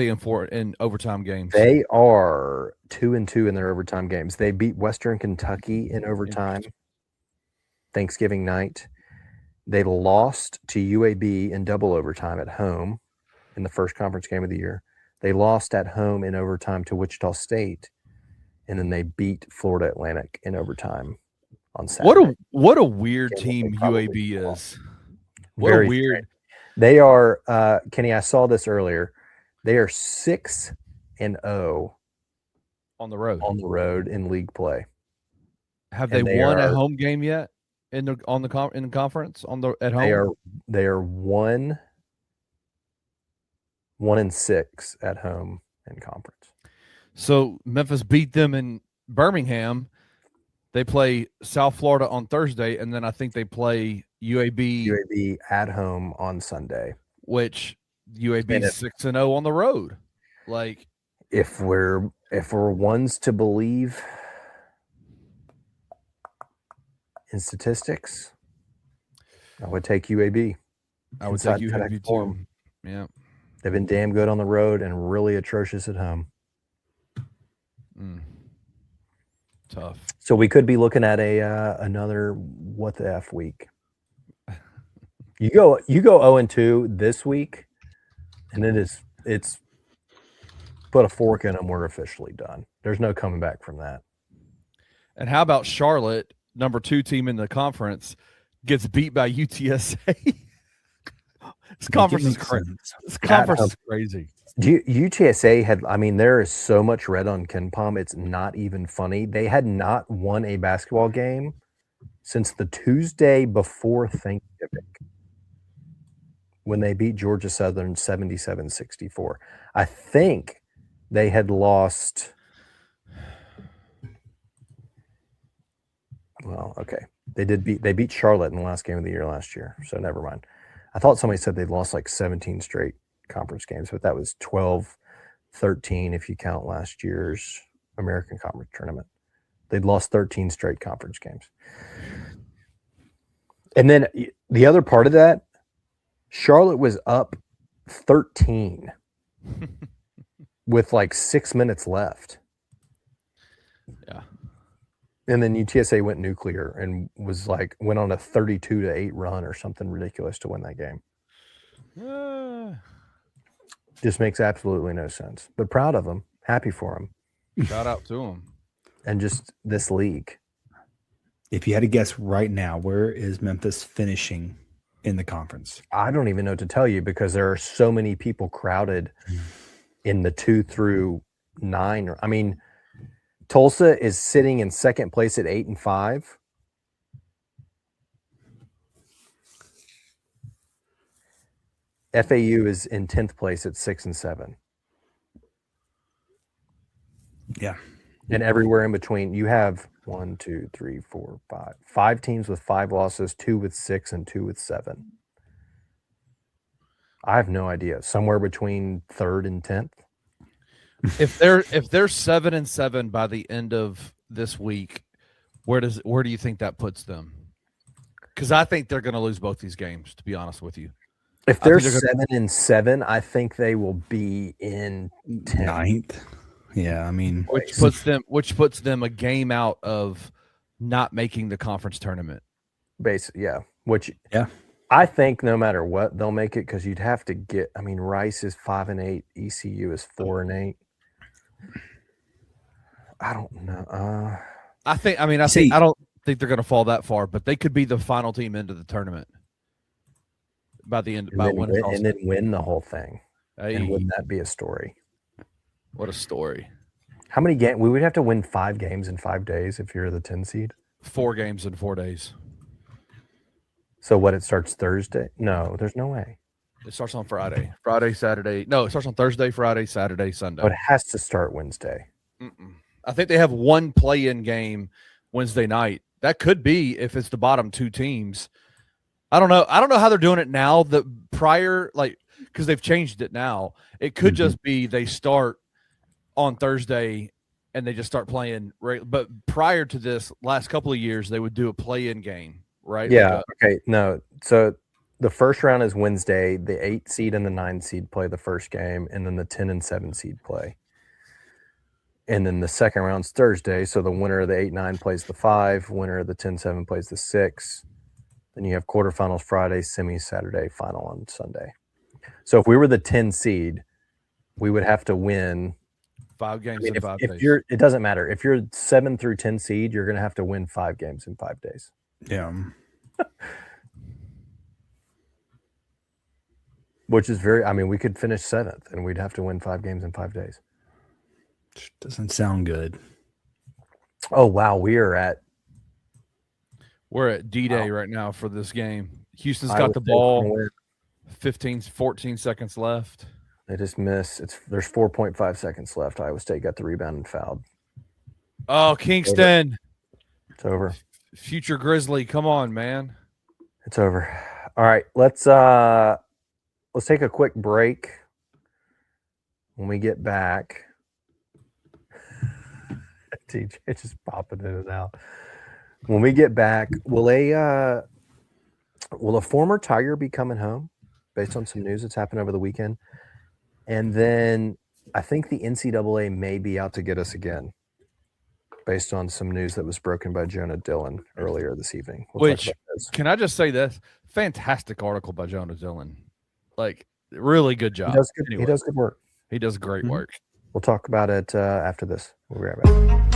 in overtime games? They are 2-2 in their overtime games. They beat Western Kentucky in overtime Thanksgiving night. They lost to UAB in double overtime at home in the first conference game of the year. They lost at home in overtime to Wichita State, and then they beat Florida Atlantic in overtime on Saturday. What a weird team UAB is. What Very a weird. strange. They are, Kenny, I saw this earlier. They are 6-0 on the road. On the road in league play. Have they won a home game yet in the conference at home? They are 1-6 at home in conference. So Memphis beat them in Birmingham. They play South Florida on Thursday, and then I think they play UAB at home on Sunday. Which UAB is 6-0 on the road. Like, if we're ones to believe in statistics, I would take UAB. I would take UAB too. Yeah, they've been damn good on the road and really atrocious at home. Tough. So we could be looking at another what the F week. You go 0-2 this week, and it's put a fork in them. We're officially done. There's no coming back from that. And how about Charlotte, number 2 team in the conference, gets beat by UTSA? This conference is crazy. This conference is crazy. UTSA had, I mean, there is so much red on KenPom. It's not even funny. They had not won a basketball game since the Tuesday before Thanksgiving when they beat Georgia Southern 77-64. I think they had lost. Well, okay. They beat Charlotte in the last game of the year last year. So never mind. I thought somebody said they'd lost like 17 straight conference games, but that was 12-13 if you count last year's American Conference tournament. They'd lost 13 straight conference games. And then the other part of that, Charlotte was up 13 with like 6 minutes left. Yeah. And then UTSA went nuclear and went on a 32-8 run or something ridiculous to win that game. Just makes absolutely no sense. But proud of them. Happy for them. Shout out to them. And just this league. If you had to guess right now, where is Memphis finishing in the conference? I don't even know what to tell you because there are so many people crowded in the 2 through 9. I mean, Tulsa is sitting in second place at 8-5. FAU is in 10th place at 6-7. Yeah. And everywhere in between, you have 5 teams with 5 losses, 2 with 6, and 2 with 7. I have no idea. Somewhere between 3rd and 10th. If they're 7-7 by the end of this week, where do you think that puts them? Because I think they're going to lose both these games, to be honest with you. If they're 7-7, I think they will be in 9th. Yeah, I mean, which puts them a game out of not making the conference tournament. Basically, yeah. I think no matter what, they'll make it because you'd have to get. I mean, Rice is 5-8, ECU is 4-8. I don't know. I don't think they're going to fall that far, but they could be the final team into the tournament. by the end. And then win the whole thing. Hey, and wouldn't that be a story? What a story! How many games? We would have to win 5 games in 5 days if you're the 10 seed. 4 games in 4 days. So what? It starts Thursday? No, there's no way. It starts on Friday, Saturday. No, it starts on Thursday, Friday, Saturday, Sunday. Oh, it has to start Wednesday. I think they have one play-in game Wednesday night. That could be if it's the bottom 2 teams. I don't know how they're doing it now. The prior, because they've changed it now. It could just be they start on Thursday and they just start playing. But prior to this, last couple of years, they would do a play-in game, right? Yeah. Okay. No. So the first round is Wednesday. The 8 seed and the 9 seed play the first game, and then the 10 and 7 seed play. And then the second round's Thursday. So the winner of the 8-9 plays the 5. Winner of the 10-7 plays the 6. Then you have quarterfinals Friday, semis Saturday, final on Sunday. So if we were the 10 seed, we would have to win 5 games in 5 days. It doesn't matter. If you're 7 through 10 seed, you're going to have to win 5 games in 5 days. Yeah. Which is we could finish 7th and we'd have to win 5 games in 5 days. Doesn't sound good. Oh, wow. We're at D-Day right now for this game. Houston's got the ball. 14 seconds left. They just miss. There's 4.5 seconds left. Iowa State got the rebound and fouled. Oh, Kingston. It's over. Future Grizzly. Come on, man. It's over. All right. Let's take a quick break. When we get back, TJ just popping in and out. When we get back, will a former Tiger be coming home based on some news that's happened over the weekend? And then I think the NCAA may be out to get us again based on some news that was broken by Jonah Dillon earlier this evening. Can I just say this? Fantastic article by Jonah Dillon. Really good job. He does good work. He does great work. We'll talk about it after this. We'll be right back.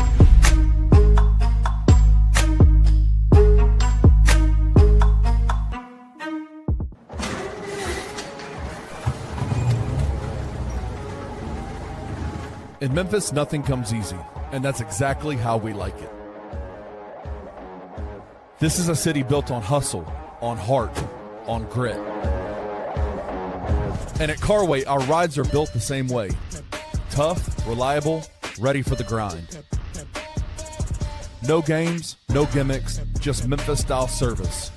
In Memphis, nothing comes easy, and that's exactly how we like it. This is a city built on hustle, on heart, on grit. And at Carway, our rides are built the same way. Tough, reliable, ready for the grind. No games, no gimmicks, just Memphis-style service.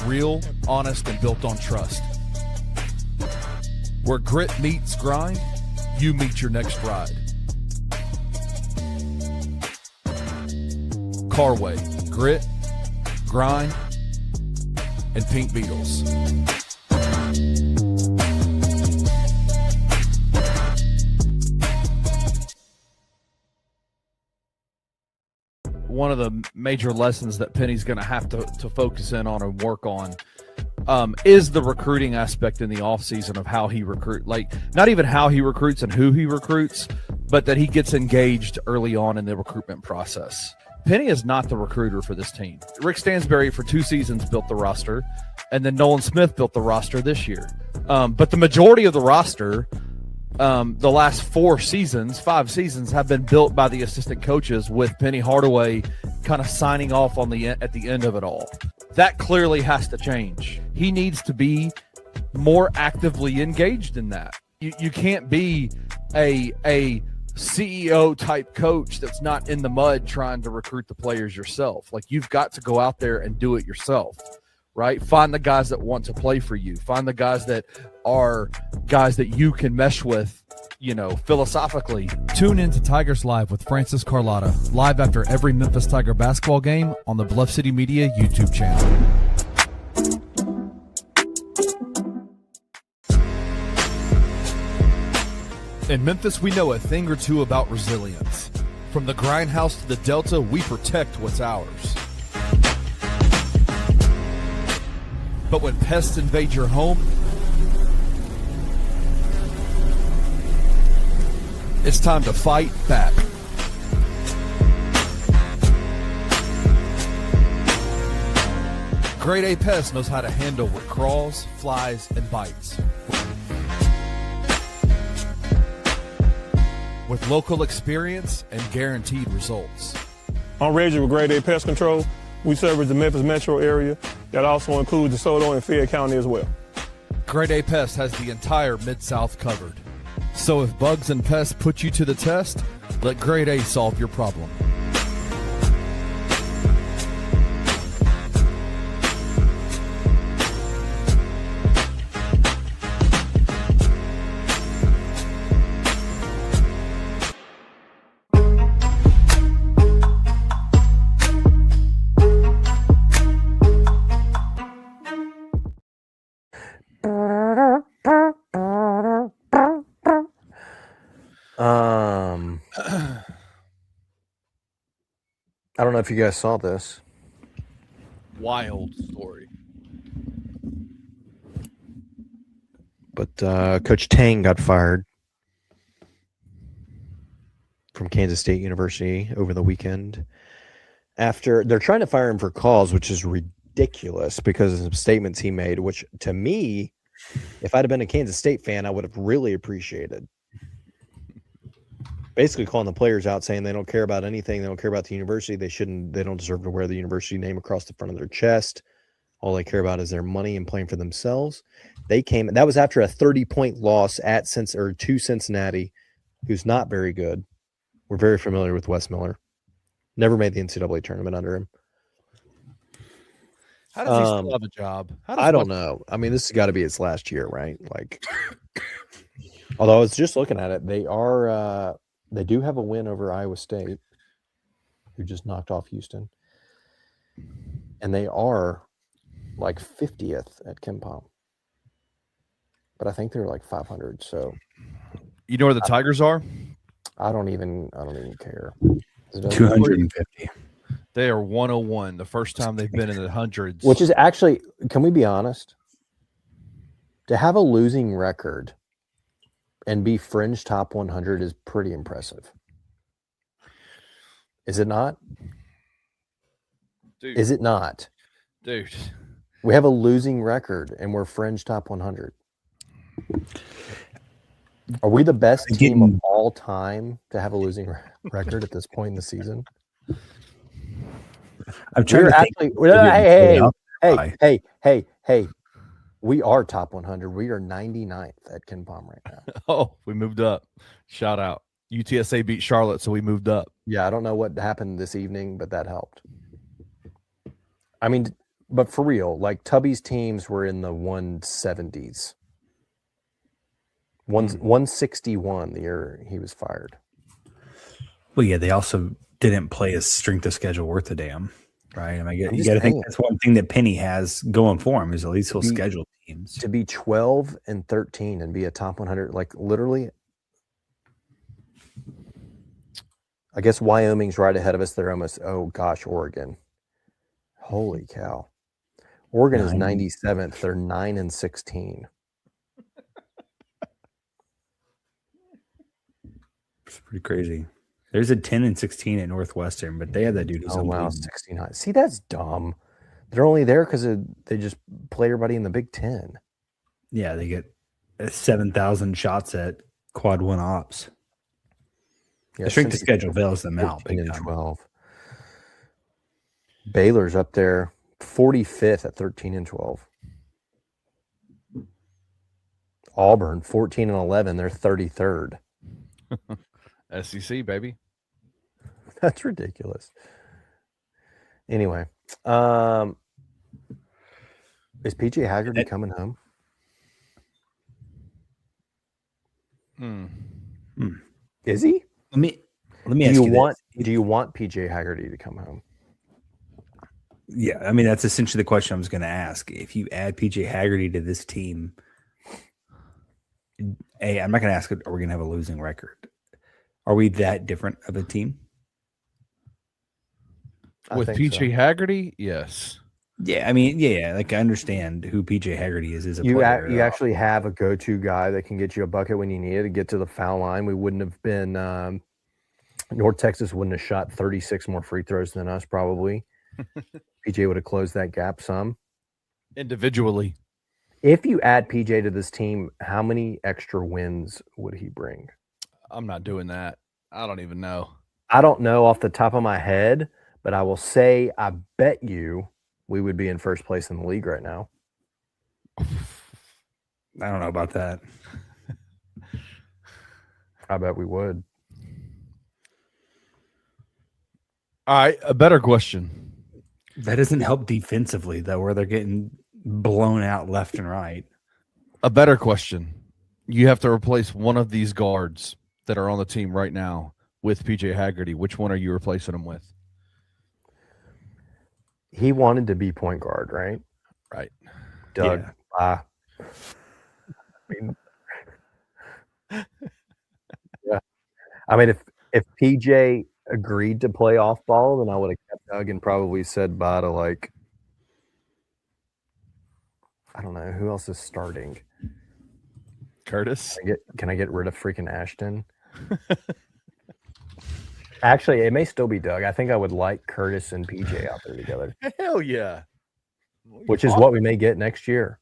Real, honest, and built on trust. Where grit meets grind, you meet your next ride. Carway, grit, grind, and Pink Beetles. One of the major lessons that Penny's going to have to focus in on and work on is the recruiting aspect in the offseason of how he recruits. Not even how he recruits and who he recruits, but that he gets engaged early on in the recruitment process. Penny is not the recruiter for this team. Rick Stansberry for 2 seasons built the roster, and then Nolan Smith built the roster this year. But the majority of the roster, the last 5 seasons, have been built by the assistant coaches, with Penny Hardaway kind of signing off at the end of it all. That clearly has to change. He needs to be more actively engaged in that. You can't be a CEO type coach that's not in the mud trying to recruit the players yourself. You've got to go out there and do it yourself, right? Find the guys that want to play for you. Find the guys that are guys that you can mesh with, philosophically. Tune in to Tigers Live with Francis Carlotta, live after every Memphis Tiger basketball game on the Bluff City Media YouTube channel. In Memphis, we know a thing or two about resilience. From the grindhouse to the Delta, we protect what's ours. But when pests invade your home, it's time to fight back. Grade A Pest knows how to handle what crawls, flies, and bites. With local experience and guaranteed results. I'm Reggie with Grade A Pest Control. We service the Memphis metro area. That also includes DeSoto and Fayette County as well. Grade A Pest has the entire Mid-South covered. So if bugs and pests put you to the test, let Grade A solve your problem. I don't know if you guys saw this. Wild story. But Coach Tang got fired from Kansas State University over the weekend. After they're trying to fire him for cause, which is ridiculous because of some statements he made, which to me, if I'd have been a Kansas State fan, I would have really appreciated. Basically calling the players out, saying they don't care about anything. They don't care about the university. They don't deserve to wear the university name across the front of their chest. All they care about is their money and playing for themselves. That was after a 30-point loss to Cincinnati, who's not very good. We're very familiar with Wes Miller. Never made the NCAA tournament under him. How does he still have a job? I don't know. I mean, this has got to be his last year, right? Like, although I was just looking at it, they do have a win over Iowa State, who just knocked off Houston. And they are like 50th at KenPom. But I think they're like 500. So, you know where the Tigers are? I don't even care. 250. They are 101. The first time they've been in the hundreds. Which is actually, can we be honest? To have a losing record and be fringe top 100 is pretty impressive. Is it not? Dude. Is it not? Dude. We have a losing record and we're fringe top 100. Are we the best team of all time to have a losing record at this point in the season? I'm trying to think. Hey. We are top 100. We are 99th at KenPom right now. Oh, we moved up. Shout out. UTSA beat Charlotte, so we moved up. Yeah, I don't know what happened this evening, but that helped. I mean, but for real, like Tubby's teams were in the 170s. 161 the year he was fired. Well, yeah, they also didn't play a strength of schedule worth a damn. Right. I mean, you got to think that's one thing that Penny has going for him is at least he'll schedule teams. To be 12-13 and be a top 100, like literally, I guess Wyoming's right ahead of us. They're almost, Oregon. Holy cow. Oregon is 97th. They're 9-16. It's pretty crazy. There's a 10-16 at Northwestern, but they had that dude. Oh, wow, 69. See, that's dumb. They're only there because they just play everybody in the Big Ten. Yeah, they get 7,000 shots at quad one ops. Yeah, the strength of schedule bails them out. 12. Baylor's up there, 45th at 13-12. Auburn, 14-11. They're 33rd. SEC, baby. That's ridiculous. Anyway, is PJ Haggerty coming home? Is he? Let me ask you this. Do you want PJ Haggerty to come home? Yeah, I mean that's essentially the question I was going to ask. If you add PJ Haggerty to this team, I'm not going to ask, are we going to have a losing record? Are we that different of a team? With PJ Haggerty, yes. Yeah, I mean, like I understand who PJ Haggerty is as a player. You actually have a go-to guy that can get you a bucket when you need it to get to the foul line. We wouldn't have been North Texas wouldn't have shot 36 more free throws than us probably. PJ would have closed that gap some. individually. If you add PJ to this team, how many extra wins would he bring? I'm not doing that. I don't even know. I don't know off the top of my head, but I will say I bet you we would be in first place in the league right now. I don't know about that. I bet we would. All right, a better question. That doesn't help defensively, though, where they're getting blown out left and right. A better question. You have to replace one of these guards that are on the team right now with PJ Haggerty. Which one are you replacing him with? He wanted to be point guard, right? Right. Doug. Yeah. Yeah. I mean, if PJ agreed to play off ball, then I would have kept Doug and probably said bye to, like, I don't know, who else is starting? Curtis? Can I get rid of freaking Ashton? Actually, it may still be Doug. I think I would like Curtis and PJ out there together. Hell yeah. Which is what we may get next year.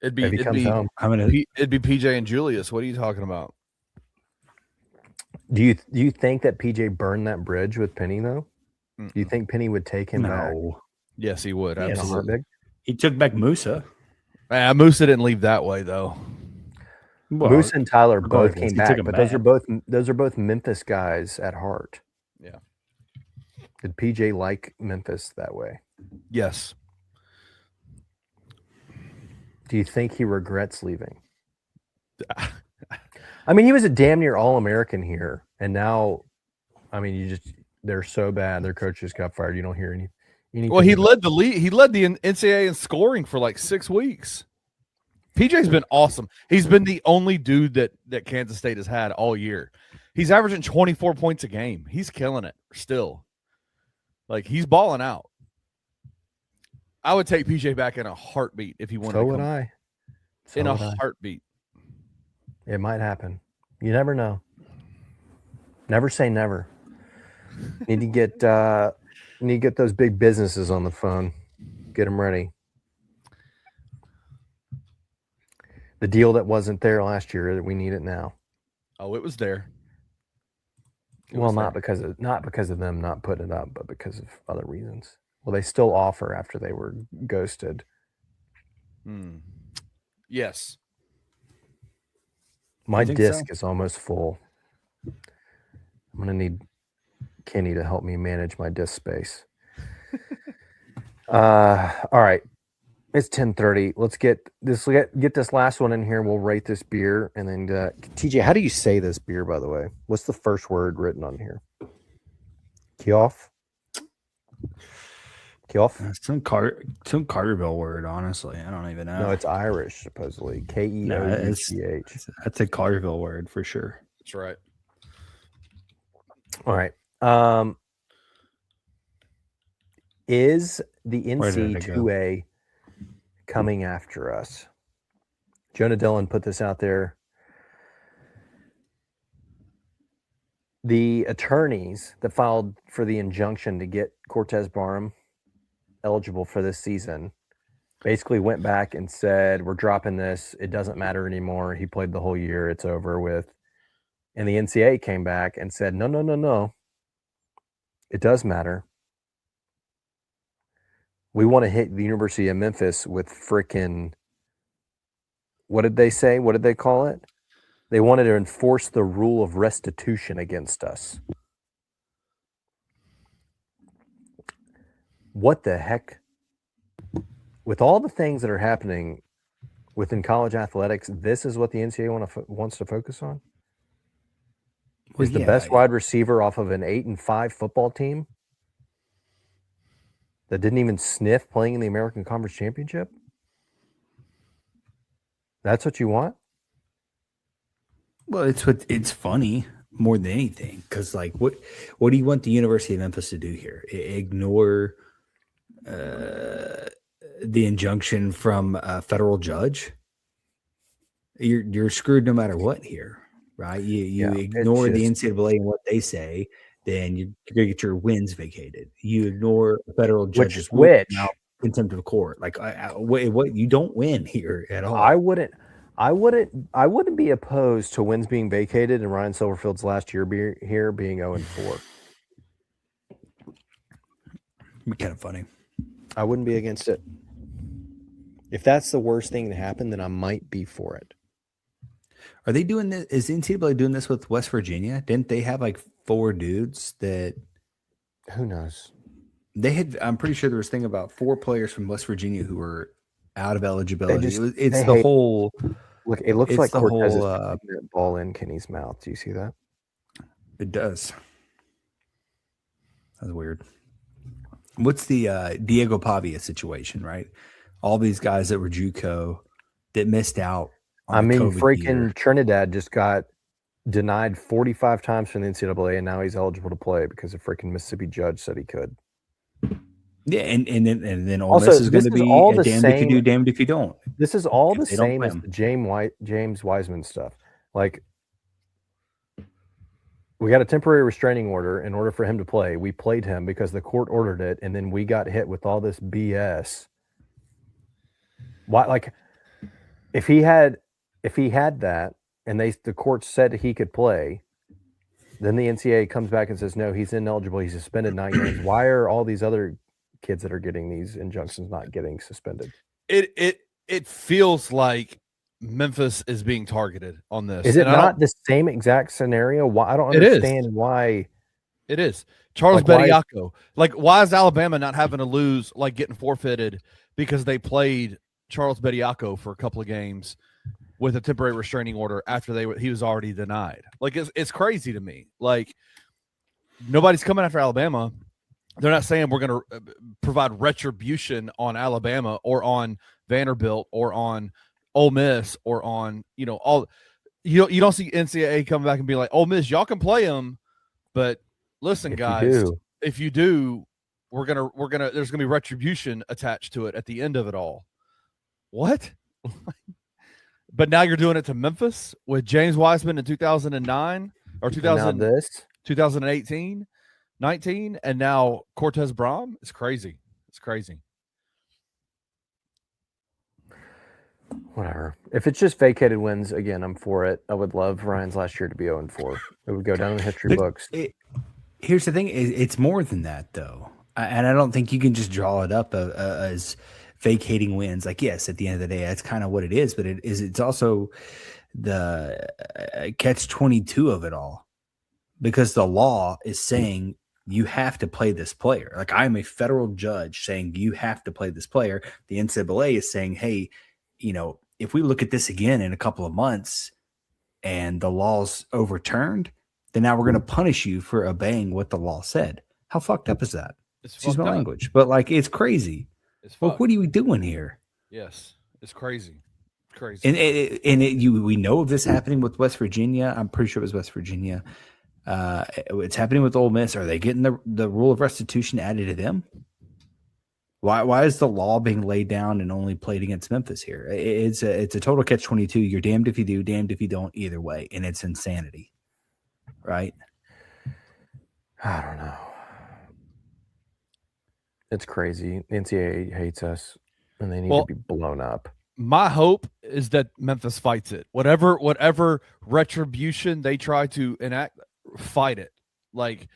It'd be home. It'd be PJ and Julius. What are you talking about? Do you think that PJ burned that bridge with Penny though? Do you think Penny would take him back? Yes, he would. Absolutely. He took back Musa. Musa didn't leave that way though. Well, Musa and Tyler both came back, but back. those are both Memphis guys at heart. Yeah. Did PJ like Memphis that way? Yes. Do you think he regrets leaving? I mean, he was a damn near All-American here, and now, I mean, they're so bad. Their coach just got fired. You don't hear anything. Well, he led the league. He led the NCAA in scoring for like 6 weeks. PJ's been awesome. He's been the only dude that Kansas State has had all year. He's averaging 24 points a game. He's killing it still. Like, he's balling out. I would take PJ back in a heartbeat if he wanted to. So would I. In a heartbeat. It might happen. You never know. Never say never. Need to get those big businesses on the phone. Get them ready. The deal that wasn't there last year, we need it now. Oh, it was there. Not because of them not putting it up, but because of other reasons. Well, they still offer after they were ghosted. Yes. My disc is almost full. I'm going to need Kenny to help me manage my disk space. All right. It's 10:30. Let's get this last one in here. We'll rate this beer. And then, TJ, how do you say this beer, by the way? What's the first word written on here? Keough? Keough? Some Carterville word, honestly. I don't even know. No, it's Irish, supposedly. Keouch. That's a Carterville word for sure. That's right. All right. Is the NCAA coming after us? Jonah Dillon put this out there. The attorneys that filed for the injunction to get Cortez Barham eligible for this season basically went back and said, we're dropping this. It doesn't matter anymore. He played the whole year. It's over with. And the NCAA came back and said, no. It does matter. We want to hit the University of Memphis with frickin', what did they say? What did they call it? They wanted to enforce the rule of restitution against us. What the heck? With all the things that are happening within college athletics, this is what the NCAA wants to focus on? Is the best wide receiver off of an 8-5 football team that didn't even sniff playing in the American Conference Championship? That's what you want? Well, it's funny more than anything, because like what do you want the University of Memphis to do here? Ignore the injunction from a federal judge? You're screwed no matter what here, right? You ignore the NCAA and what they say, then you're gonna get your wins vacated. You ignore the federal judge's contempt of court. Like, what you don't win here at all. I wouldn't be opposed to wins being vacated and Ryan Silverfield's last year being 0-4. Be kind of funny. I wouldn't be against it. If that's the worst thing to happen, then I might be for it. Are they doing this? Is NCAA doing this with West Virginia? Didn't they have like 4 dudes that? Who knows? They had. I'm pretty sure there was a thing about 4 players from West Virginia who were out of eligibility. It's the whole. Look, it looks like Cortez is putting that ball in Kenny's mouth. Do you see that? It does. That's weird. What's the Diego Pavia situation, right? All these guys that were JUCO that missed out. Freaking Trinidad just got denied 45 times from the NCAA, and now he's eligible to play because a freaking Mississippi judge said he could. Yeah, and then Ole Miss is going to be damned if you do, damned if you don't. This is all the same as the James Wiseman stuff. Like, we got a temporary restraining order in order for him to play. We played him because the court ordered it, and then we got hit with all this BS. Why? Like, if he had that, and the court said he could play, then the NCAA comes back and says no, he's ineligible. He's suspended 9 games. Why are all these other kids that are getting these injunctions not getting suspended? It feels like Memphis is being targeted on this. Is it not the same exact scenario? Why? I don't understand why. It is. Charles Bediako. Like, why is Alabama not having to lose, like getting forfeited because they played Charles Bediako for a couple of games with a temporary restraining order after he was already denied? Like, it's crazy to me. Like, nobody's coming after Alabama. They're not saying we're going to provide retribution on Alabama or on Vanderbilt or on Ole Miss or on, all. You don't see NCAA coming back and be like, Ole Miss, y'all can play them, but listen, guys, if you do, there's gonna be retribution attached to it at the end of it all. What? But now you're doing it to Memphis with James Wiseman in 2009 or 2018, 19, and now Cortez Braum. It's crazy. It's crazy. Whatever. If it's just vacated wins, again, I'm for it. I would love Ryan's last year to be 0-4. It would go down in the history books. Here's the thing. It's more than that, though. And I don't think you can just draw it up as vacating wins. Like, yes, at the end of the day, that's kind of what it is. But it's also the catch-22 of it all. Because the law is saying you have to play this player. Like, I'm a federal judge saying you have to play this player. The NCAA is saying, hey, if we look at this again in a couple of months and the law's overturned, then now we're going to punish you for obeying what the law said. How fucked up is that? Excuse my language, but like, it's crazy. Well, what are we doing here? Yes, it's crazy. It's crazy. And we know of this happening with West Virginia. I'm pretty sure it was West Virginia. It's happening with Ole Miss. Are they getting the rule of restitution added to them? Why is the law being laid down and only played against Memphis here? It's a total catch-22. You're damned if you do, damned if you don't, either way, and it's insanity, right? I don't know. It's crazy. The NCAA hates us, and they need to be blown up. My hope is that Memphis fights it. Whatever retribution they try to enact, fight it. Like,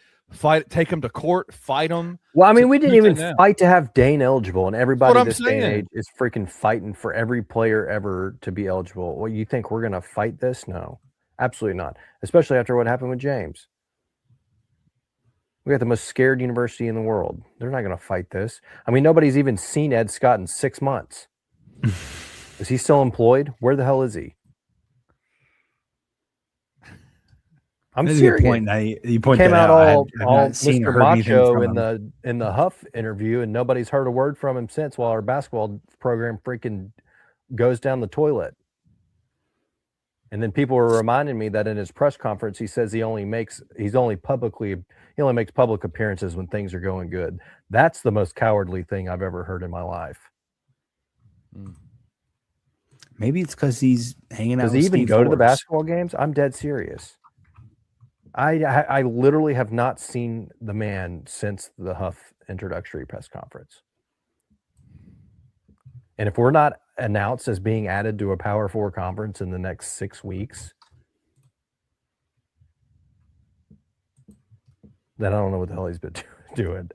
take them to court, fight them. Well, I mean, we didn't even fight to have Dane eligible, and everybody this day and age is freaking fighting for every player ever to be eligible. Well, you think we're going to fight this? No, absolutely not. Especially after what happened with James. We got the most scared university in the world. They're not going to fight this. I mean, nobody's even seen Ed Scott in 6 months. Is he still employed? Where the hell is he? I'm serious. You point came that out all Mr. Macho in the Huff interview, and nobody's heard a word from him since. While our basketball program freaking goes down the toilet. And then people were reminding me that in his press conference, he says he only makes public appearances when things are going good. That's the most cowardly thing I've ever heard in my life. Maybe it's because he's hanging out. Does he even go to the basketball games? I'm dead serious. I literally have not seen the man since the Huff introductory press conference. And if we're not announced as being added to a Power 4 conference in the next 6 weeks, then I don't know what the hell he's been doing.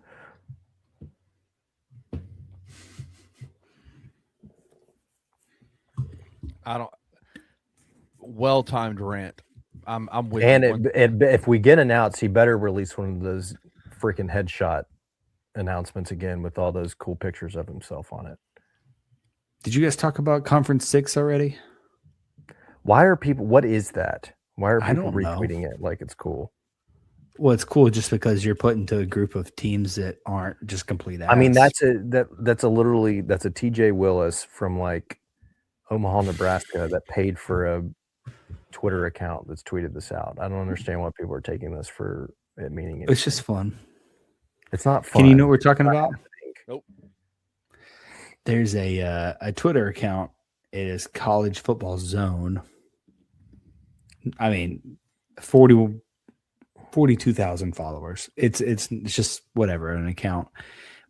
I don't. Well-timed rant. I'm with and you. If we get announced, he better release one of those freaking headshot announcements again with all those cool pictures of himself on it. Did you guys talk about Conference 6 already? Why are people? What is that? Why are people don't know. retweeting it like it's cool? Well, it's cool just because you're put into a group of teams that aren't just complete ass. I mean, that's a TJ Willis from like Omaha, Nebraska that paid for a Twitter account that's tweeted this out. I don't understand why people are taking this for it meaning anything. It's just fun. It's not fun. Can you know what we're talking about? Nope. There's a Twitter account. It is College Football Zone. I mean, 42,000 followers. It's just whatever, an account.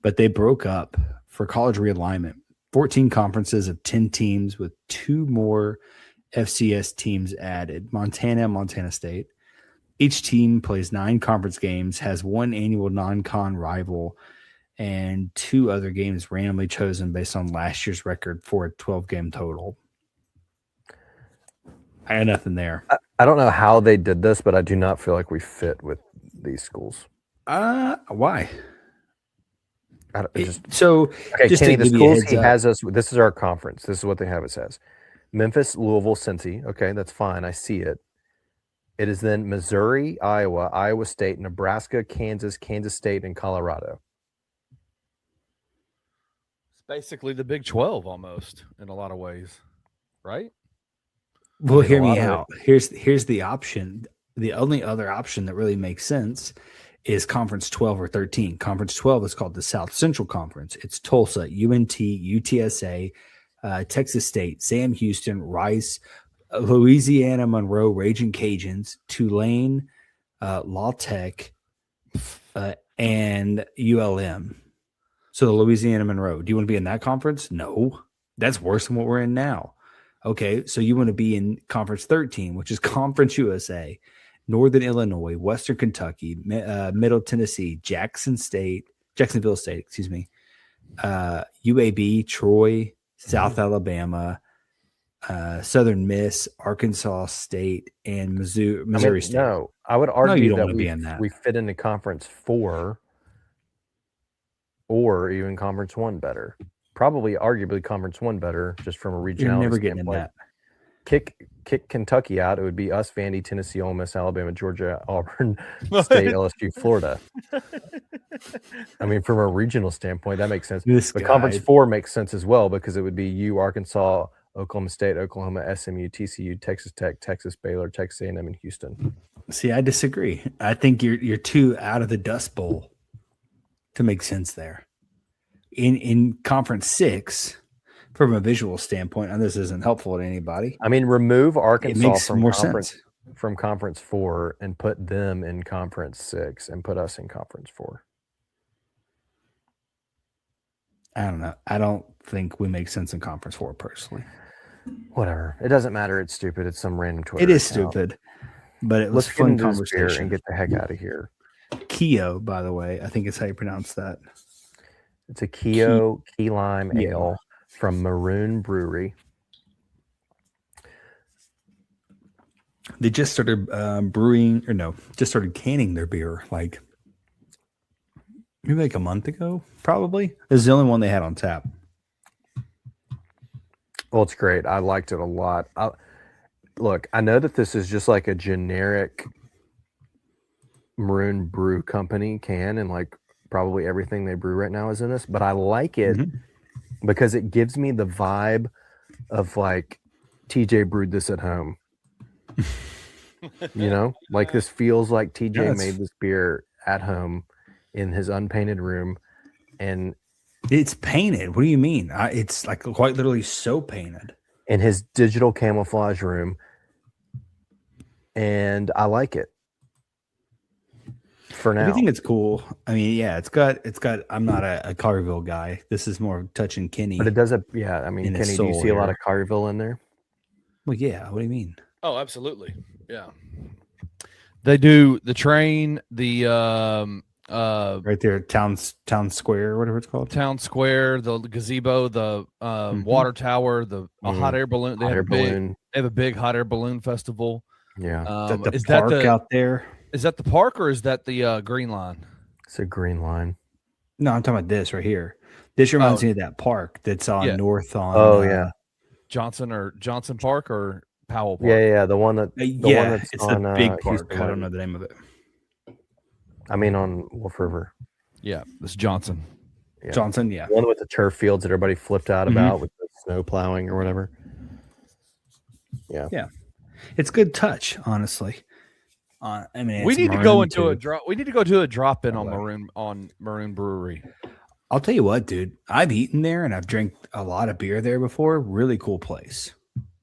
But they broke up for college realignment. 14 conferences of 10 teams with 2 more FCS teams added, Montana and Montana State. Each team plays 9 conference games, has 1 annual non-con rival, and 2 other games randomly chosen based on last year's record for a 12-game total. I got nothing there. I don't know how they did this, but I do not feel like we fit with these schools. Why? Okay, just Kenny, to the give you a schools heads he up. has us. This is our conference. This is what they have us as: Memphis, Louisville, Cincy. Okay, that's fine. I see it. It is then Missouri, Iowa, Iowa State, Nebraska, Kansas, Kansas State, and Colorado. It's basically the Big 12 almost in a lot of ways, right? Well, I mean, hear a me lot of out. Here's the option. The only other option that really makes sense is Conference 12 or 13. Conference 12 is called the South Central Conference. It's Tulsa, UNT, UTSA, Texas State, Sam Houston, Rice, Louisiana Monroe, Raging Cajuns, Tulane, La Tech, and ULM. So the Louisiana Monroe. Do you want to be in that conference? No. That's worse than what we're in now. Okay, so you want to be in Conference 13, which is Conference USA, Northern Illinois, Western Kentucky, Middle Tennessee, Jacksonville State, UAB, Troy, South Alabama, Southern Miss, Arkansas State, and Missouri State. No, I would argue you don't that want to be in that. we fit into Conference 4 or even Conference 1 better. Probably, arguably, Conference 1 better, just from a regionality You're never getting in standpoint. that. Kick Kentucky out, it would be us, Vandy, Tennessee, Ole Miss, Alabama, Georgia, Auburn, State, LSU, Florida. I mean, from a regional standpoint, that makes sense. But Conference 4 makes sense as well because it would be you, Arkansas, Oklahoma State, Oklahoma, SMU, TCU, Texas Tech, Texas Baylor, Texas A&M, and Houston. See, I disagree. I think you're too out of the Dust Bowl to make sense there. In Conference 6, from a visual standpoint, and this isn't helpful to anybody. I mean, remove Arkansas from Conference 4 and put them in Conference 6 and put us in Conference 4. I don't know. I don't think we make sense in Conference 4 personally. Whatever. It doesn't matter. It's stupid. It's some random Twitter. It is account. Stupid, but it was Let's fun get into this beer conversation. and get the heck out of here. Keough, by the way, I think is how you pronounce that. It's a Keough key lime ale from Maroon Brewery. They just started just started canning their beer like maybe like a month ago, probably. This is the only one they had on tap. Well, it's great. I liked it a lot. Look, I know that this is just like a generic Maroon Brew Company can, and like probably everything they brew right now is in this, but I like it because it gives me the vibe of like TJ brewed this at home. You know, like this feels like TJ made this beer at home in his unpainted room, and it's painted. What do you mean? It's like quite literally so painted in his digital camouflage room, and I like it. for now. I think it's cool. I mean, yeah, it's got. I'm not a Collierville guy. This is more touching Kenny. But it doesn't. Yeah, I mean, Kenny, do you see a lot of Collierville in there? Well, yeah. What do you mean? Oh, absolutely. Yeah. They do the train, the right there, town square, whatever it's called. Town Square, the gazebo, the water tower, the hot air balloon. They have a big hot air balloon festival. Yeah. Is that the park out there? Is that the park or is that the Green Line? It's a Green Line. No, I'm talking about this right here. This reminds me of that park that's on north on. Johnson Park or Powell Park. Yeah, the one that it's on, the big park. Houston, I don't know the name of it. I mean on Wolf River. Yeah, it's Johnson. Yeah. Johnson, yeah. The one with the turf fields that everybody flipped out about with the snow plowing or whatever. Yeah. Yeah. It's good touch, honestly. I mean, we need to go into a drop. We need to go to a drop in on Maroon Brewery. I'll tell you what, dude. I've eaten there and I've drank a lot of beer there before. Really cool place.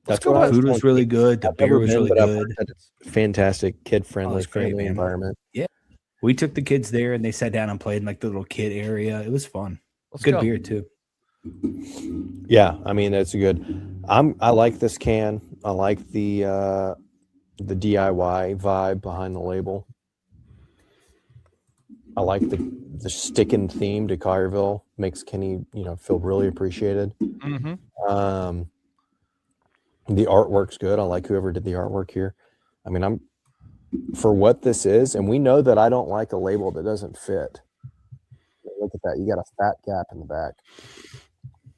That's what food was really good. The beer was really good. It's fantastic, kid friendly, family environment. Yeah, we took the kids there and they sat down and played in like the little kid area. It was fun. Good beer too. Yeah, I mean that's good. I like this can. I like the DIY vibe behind the label. I like the sticking theme to Collierville. Makes Kenny, feel really appreciated. Mm-hmm. The artwork's good. I like whoever did the artwork here. I mean, I'm for what this is, and we know that I don't like a label that doesn't fit. Look at that. You got a fat gap in the back.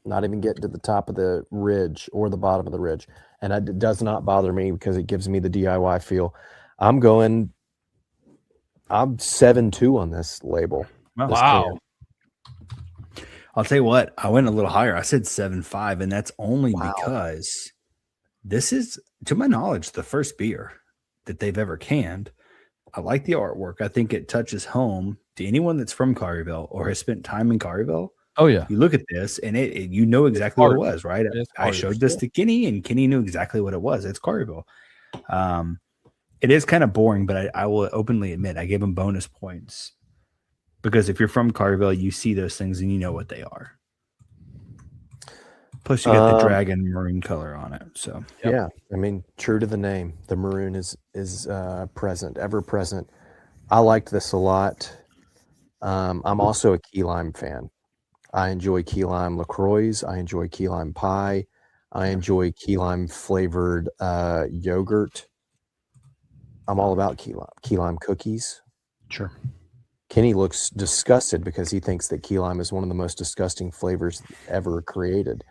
Not even getting to the top of the ridge or the bottom of the ridge. And it does not bother me because it gives me the DIY feel. I'm 7.2 on this label. Wow. I'll tell you what, I went a little higher. I said 7.5, and that's only because this is, to my knowledge, the first beer that they've ever canned. I like the artwork. I think it touches home to anyone that's from Collierville or has spent time in Collierville. Oh, yeah. You look at this, and you know exactly what it was, right? I showed this to Kenny, and Kenny knew exactly what it was. It's Collierville. It is kind of boring, but I will openly admit I gave him bonus points because if you're from Collierville, you see those things and you know what they are. Plus, you got the dragon maroon color on it. So yeah, I mean, true to the name, the maroon is present, ever present. I liked this a lot. I'm also a key lime fan. I enjoy key lime LaCroix. I enjoy key lime pie. I enjoy key lime flavored yogurt. I'm all about key lime cookies. Sure. Kenny looks disgusted because he thinks that key lime is one of the most disgusting flavors ever created.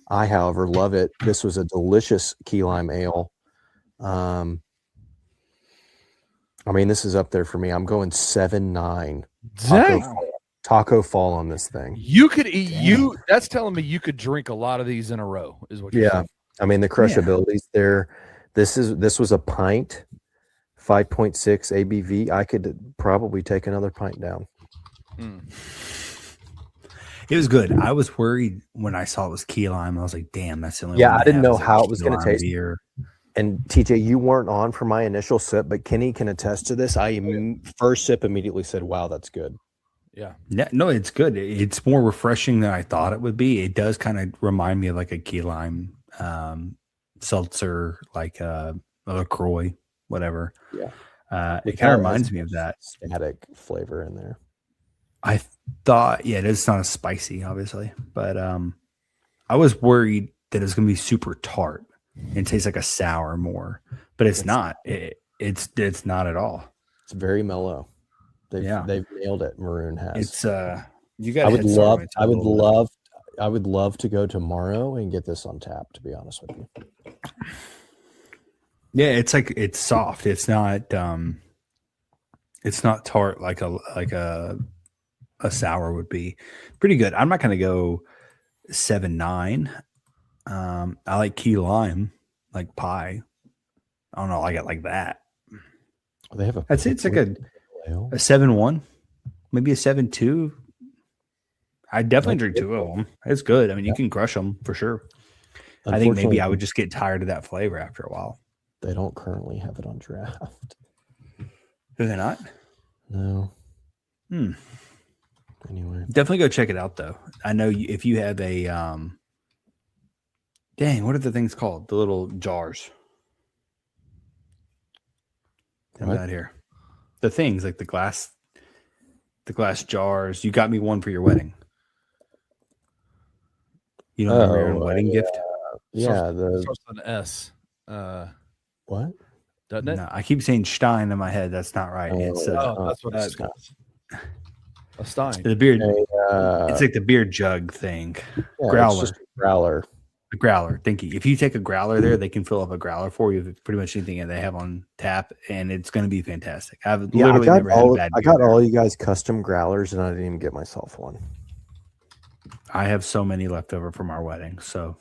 I, however, love it. This was a delicious key lime ale. I mean, this is up there for me. I'm going 7.9. Taco fall on this thing. You could eat that's telling me you could drink a lot of these in a row, is what you're saying. I mean, the crushability's there. This was a pint, 5.6 ABV. I could probably take another pint down. It was good. I was worried when I saw it was key lime. I was like, damn, that's the only one. I didn't know how it was going to taste. Beer. And TJ, you weren't on for my initial sip, but Kenny can attest to this. First sip immediately said, wow, that's good. Yeah. No, it's good. It's more refreshing than I thought it would be. It does kind of remind me of like a key lime seltzer, like a LaCroix, whatever. Yeah. It kind of reminds me of that. Static flavor in there. I thought, it's not as spicy, obviously, but I was worried that it was going to be super tart and taste like a sour more, but it's not. It's not at all. It's very mellow. They've nailed it. Maroon has. It's you got. I would love to go tomorrow and get this on tap. To be honest with you. Yeah, it's soft. It's not tart like a sour would be. Pretty good. I'm not going to go 7.9. I like key lime, like pie. I don't know, I like it like that. They have I'd say it's like a 7.1, maybe a 7.2. I definitely drink two of them. It's good. I mean, you can crush them for sure. I think maybe I would just get tired of that flavor after a while. They don't currently have it on draft. Do they not? No. Anyway, definitely go check it out though. I know if you have a dang, what are the things called? The little jars. Out here, the things like the glass jars. You got me one for your wedding. You know, the Maroon wedding gift. Yeah, starts with an S. What? Doesn't it? No, I keep saying Stein in my head. That's not right. It's that's what it's called. A Stein. The beer. It's like the beer jug thing. Yeah, growler. It's just a growler. A growler. Thank you. If you take a growler there, they can fill up a growler for you. Pretty much anything that they have on tap, and it's going to be fantastic. I've literally never had a bad beer. I got all you guys custom growlers, and I didn't even get myself one. I have so many left over from our wedding, so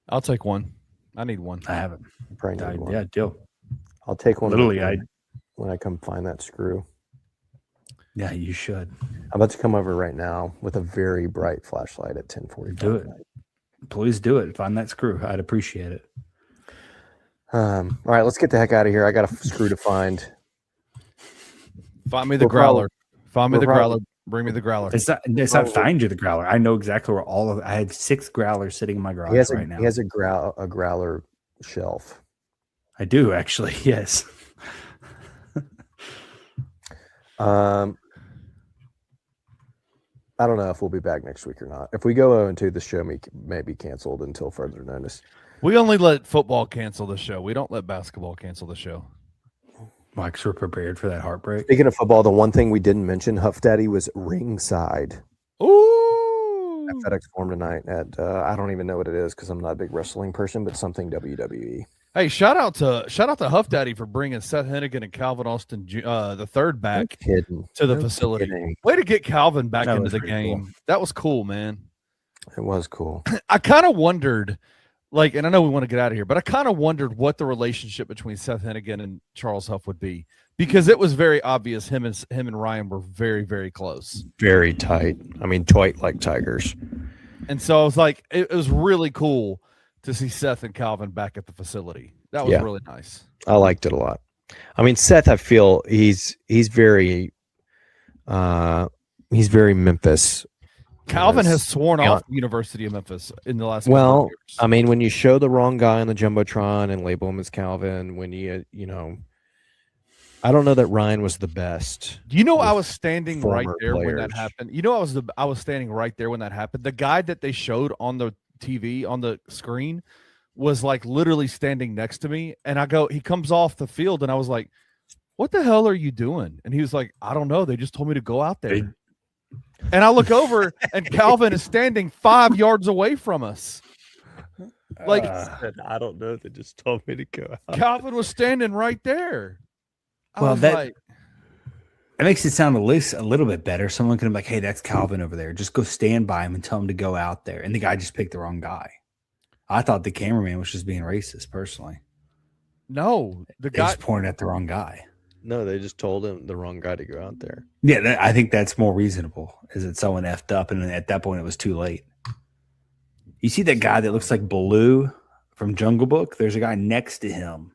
I'll take one. I need one. I haven't. Probably need one. Yeah, deal. I'll take one. Literally, when I come find that screw. Yeah, you should. I'm about to come over right now with a very bright flashlight at 10:45. Do it. Please do it. Find that screw. I'd appreciate it. All right, let's get the heck out of here. I got a screw to find. Find me the growler. Find me the growler. Bring me the growler. It's not find you the growler. I know exactly where all of. I had 6 growlers sitting in my garage right now. He has a growler shelf. I do actually. Yes. I don't know if we'll be back next week or not. If we go 0-2, the show may be canceled until further notice. We only let football cancel the show. We don't let basketball cancel the show. Mike's, we're prepared for that heartbreak. Speaking of football, the one thing we didn't mention, Huff Daddy was ringside. Ooh! At FedEx Forum tonight at I don't even know what it is because I'm not a big wrestling person, but something WWE. Hey, shout out to Huff Daddy for bringing Seth Hennigan and Calvin Austin, the third back to the facility. Kidding. Way to get Calvin back into the game. Cool. That was cool, man. It was cool. I kind of wondered, and I know we want to get out of here, but I kind of wondered what the relationship between Seth Hennigan and Charles Huff would be because it was very obvious him and Ryan were very, very close. Very tight. I mean, tight like tigers. And so I was like, it was really cool to see Seth and Calvin back at the facility. That was really nice. I liked it a lot. I mean, Seth, I feel he's very Memphis. Calvin has sworn off the University of Memphis in the last couple of years. I mean, when you show the wrong guy on the Jumbotron and label him as Calvin, when I don't know that Ryan was the best. I was standing right there when that happened. I was standing right there when that happened. The guy that they showed on the TV on the screen was like literally standing next to me, and he comes off the field, and I was like, "What the hell are you doing?" And he was like, "I don't know. They just told me to go out there." And I look over, and Calvin is standing 5 yards away from us. I don't know. They just told me to go out. Calvin was standing right there. That makes it sound at least a little bit better. Someone could be like, "Hey, that's Calvin over there. Just go stand by him and tell him to go out there." And the guy just picked the wrong guy. I thought the cameraman was just being racist, personally. No, the guy just pointed at the wrong guy. No, they just told him the wrong guy to go out there. Yeah, I think that's more reasonable. Is that someone effed up, and at that point it was too late. You see that guy that looks like Baloo from Jungle Book? There's a guy next to him.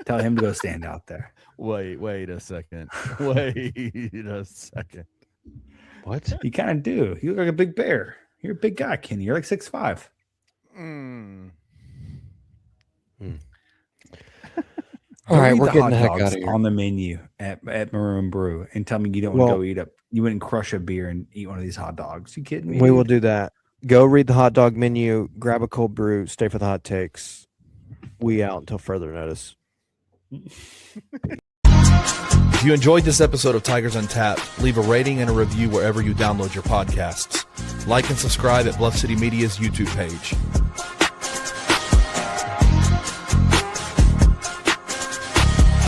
Tell him to go stand out there. Wait a second. Wait a second. What? You kind of do. You look like a big bear. You're a big guy, Kenny. You're like 6'5". All right, we're getting the heck out of here. On the menu at Maroon Brew, and tell me you don't want to go eat up. You wouldn't crush a beer and eat one of these hot dogs. You kidding me? We will do that. Go read the hot dog menu, grab a cold brew, stay for the hot takes. We out until further notice. If you enjoyed this episode of Tigers Untapped, leave a rating and a review wherever you download your podcasts. Like and subscribe at Bluff City Media's YouTube page.